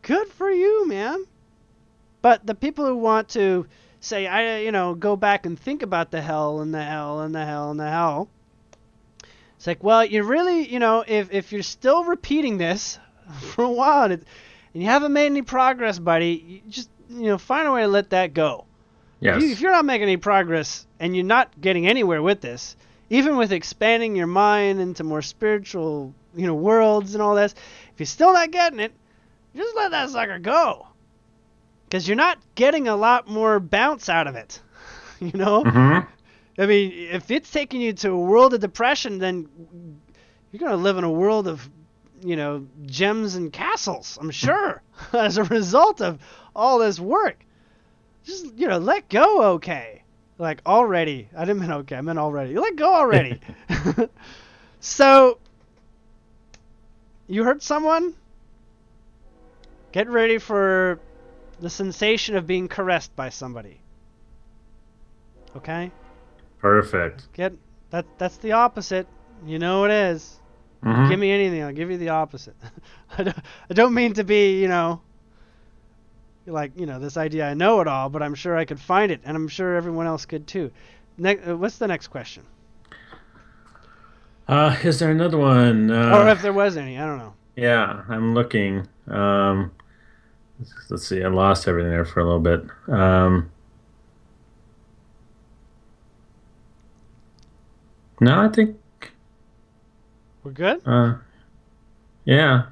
good for you, man. But the people who want to say, go back and think about the hell and the hell and the hell and the hell. It's like, well, you really, if you're still repeating this for a while and you haven't made any progress, buddy, you just, find a way to let that go. Yes. If you're not making any progress and you're not getting anywhere with this, even with expanding your mind into more spiritual, worlds and all this, if you're still not getting it, just let that sucker go. Because you're not getting a lot more bounce out of it, I mean, if it's taking you to a world of depression, then you're going to live in a world of, gems and castles, I'm sure, as a result of all this work. Just, let go, okay. Like, already. I didn't mean okay. I meant already. Let go already. So, you hurt someone? Get ready for the sensation of being caressed by somebody. Okay? Perfect. That's the opposite. You know what it is. Mm-hmm. Give me anything, I'll give you the opposite. I don't mean to be, like, this idea I know it all, but I'm sure I could find it, and I'm sure everyone else could too. What's the next question? Is there another one? Or if there was any, I don't know. Yeah, I'm looking. Let's see, I lost everything there for a little bit. No, I think we're good. Yeah.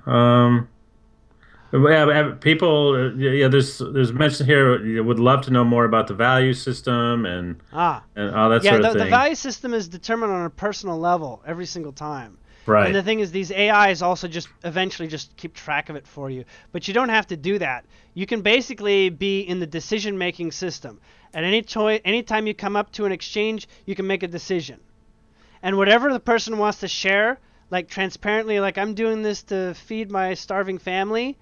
Yeah, people. Yeah, there's mention here. You would love to know more about the value system and all that sort of thing. The value system is determined on a personal level every single time. Right. And the thing is, these AIs also just eventually just keep track of it for you. But you don't have to do that. You can basically be in the decision-making system. At any time you come up to an exchange, you can make a decision. And whatever the person wants to share, like transparently, like I'm doing this to feed my starving family.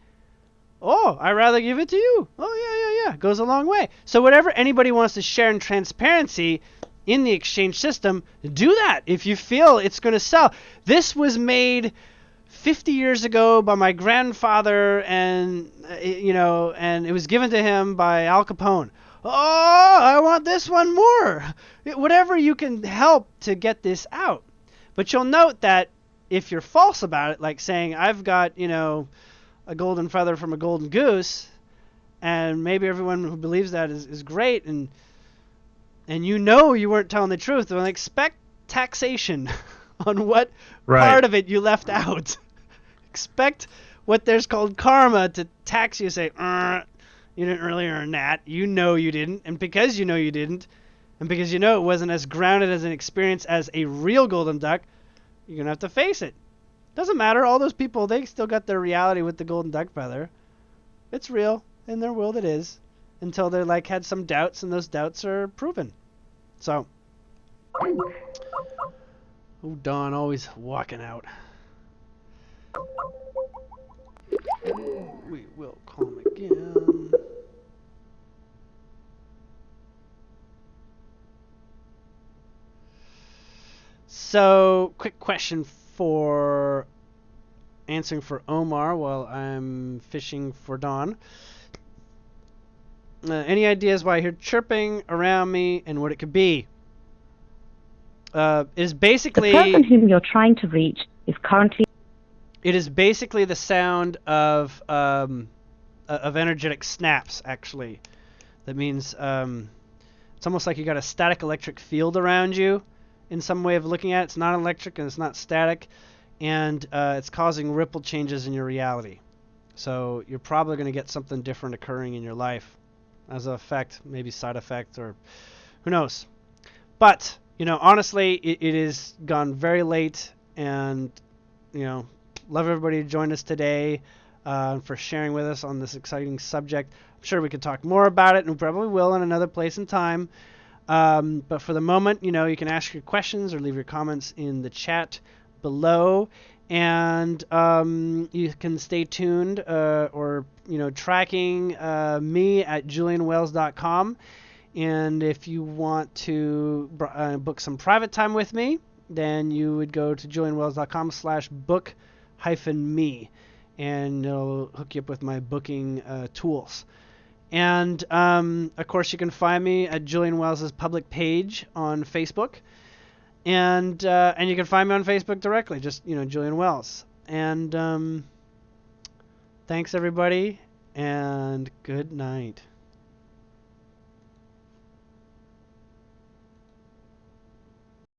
Oh, I'd rather give it to you. Oh, yeah. Goes a long way. So whatever anybody wants to share in transparency in the exchange system, do that if you feel it's going to sell. This was made 50 years ago by my grandfather, and and it was given to him by Al Capone. Oh, I want this one more. Whatever you can help to get this out. But you'll note that if you're false about it, like saying I've got, a golden feather from a golden goose, and maybe everyone who believes that is great, and you weren't telling the truth, then expect taxation on what part of it you left out. Expect what there's called karma to tax you, say, you didn't really earn that. You know you didn't, and because you know you didn't, and because you know it wasn't as grounded as an experience as a real golden duck, you're going to have to face it. Doesn't matter. All those people, they still got their reality with the golden duck feather. It's real. In their world it is. Until they had some doubts, and those doubts are proven. So. Oh, Dawn always walking out. We will call him again. So, quick question for answering for Omar while I'm fishing for Dawn. Any ideas why I hear chirping around me and what it could be? Is basically the person whom you're trying to reach is currently. It is basically the sound of energetic snaps. Actually, that means it's almost like you got a static electric field around you. In some way of looking at it, it's not electric and it's not static, and it's causing ripple changes in your reality. So you're probably going to get something different occurring in your life as an effect, maybe side effect, or who knows. But honestly, it has gone very late, and love everybody who joined us today for sharing with us on this exciting subject. I'm sure we could talk more about it, and we probably will in another place and time. But for the moment, you can ask your questions or leave your comments in the chat below, and you can stay tuned or tracking me at julianwells.com. And if you want to book some private time with me, then you would go to julianwells.com/book-me, and it'll hook you up with my booking tools. And, of course, you can find me at Julian Wells' public page on Facebook. And you can find me on Facebook directly, just, Julian Wells. And thanks, everybody, and good night.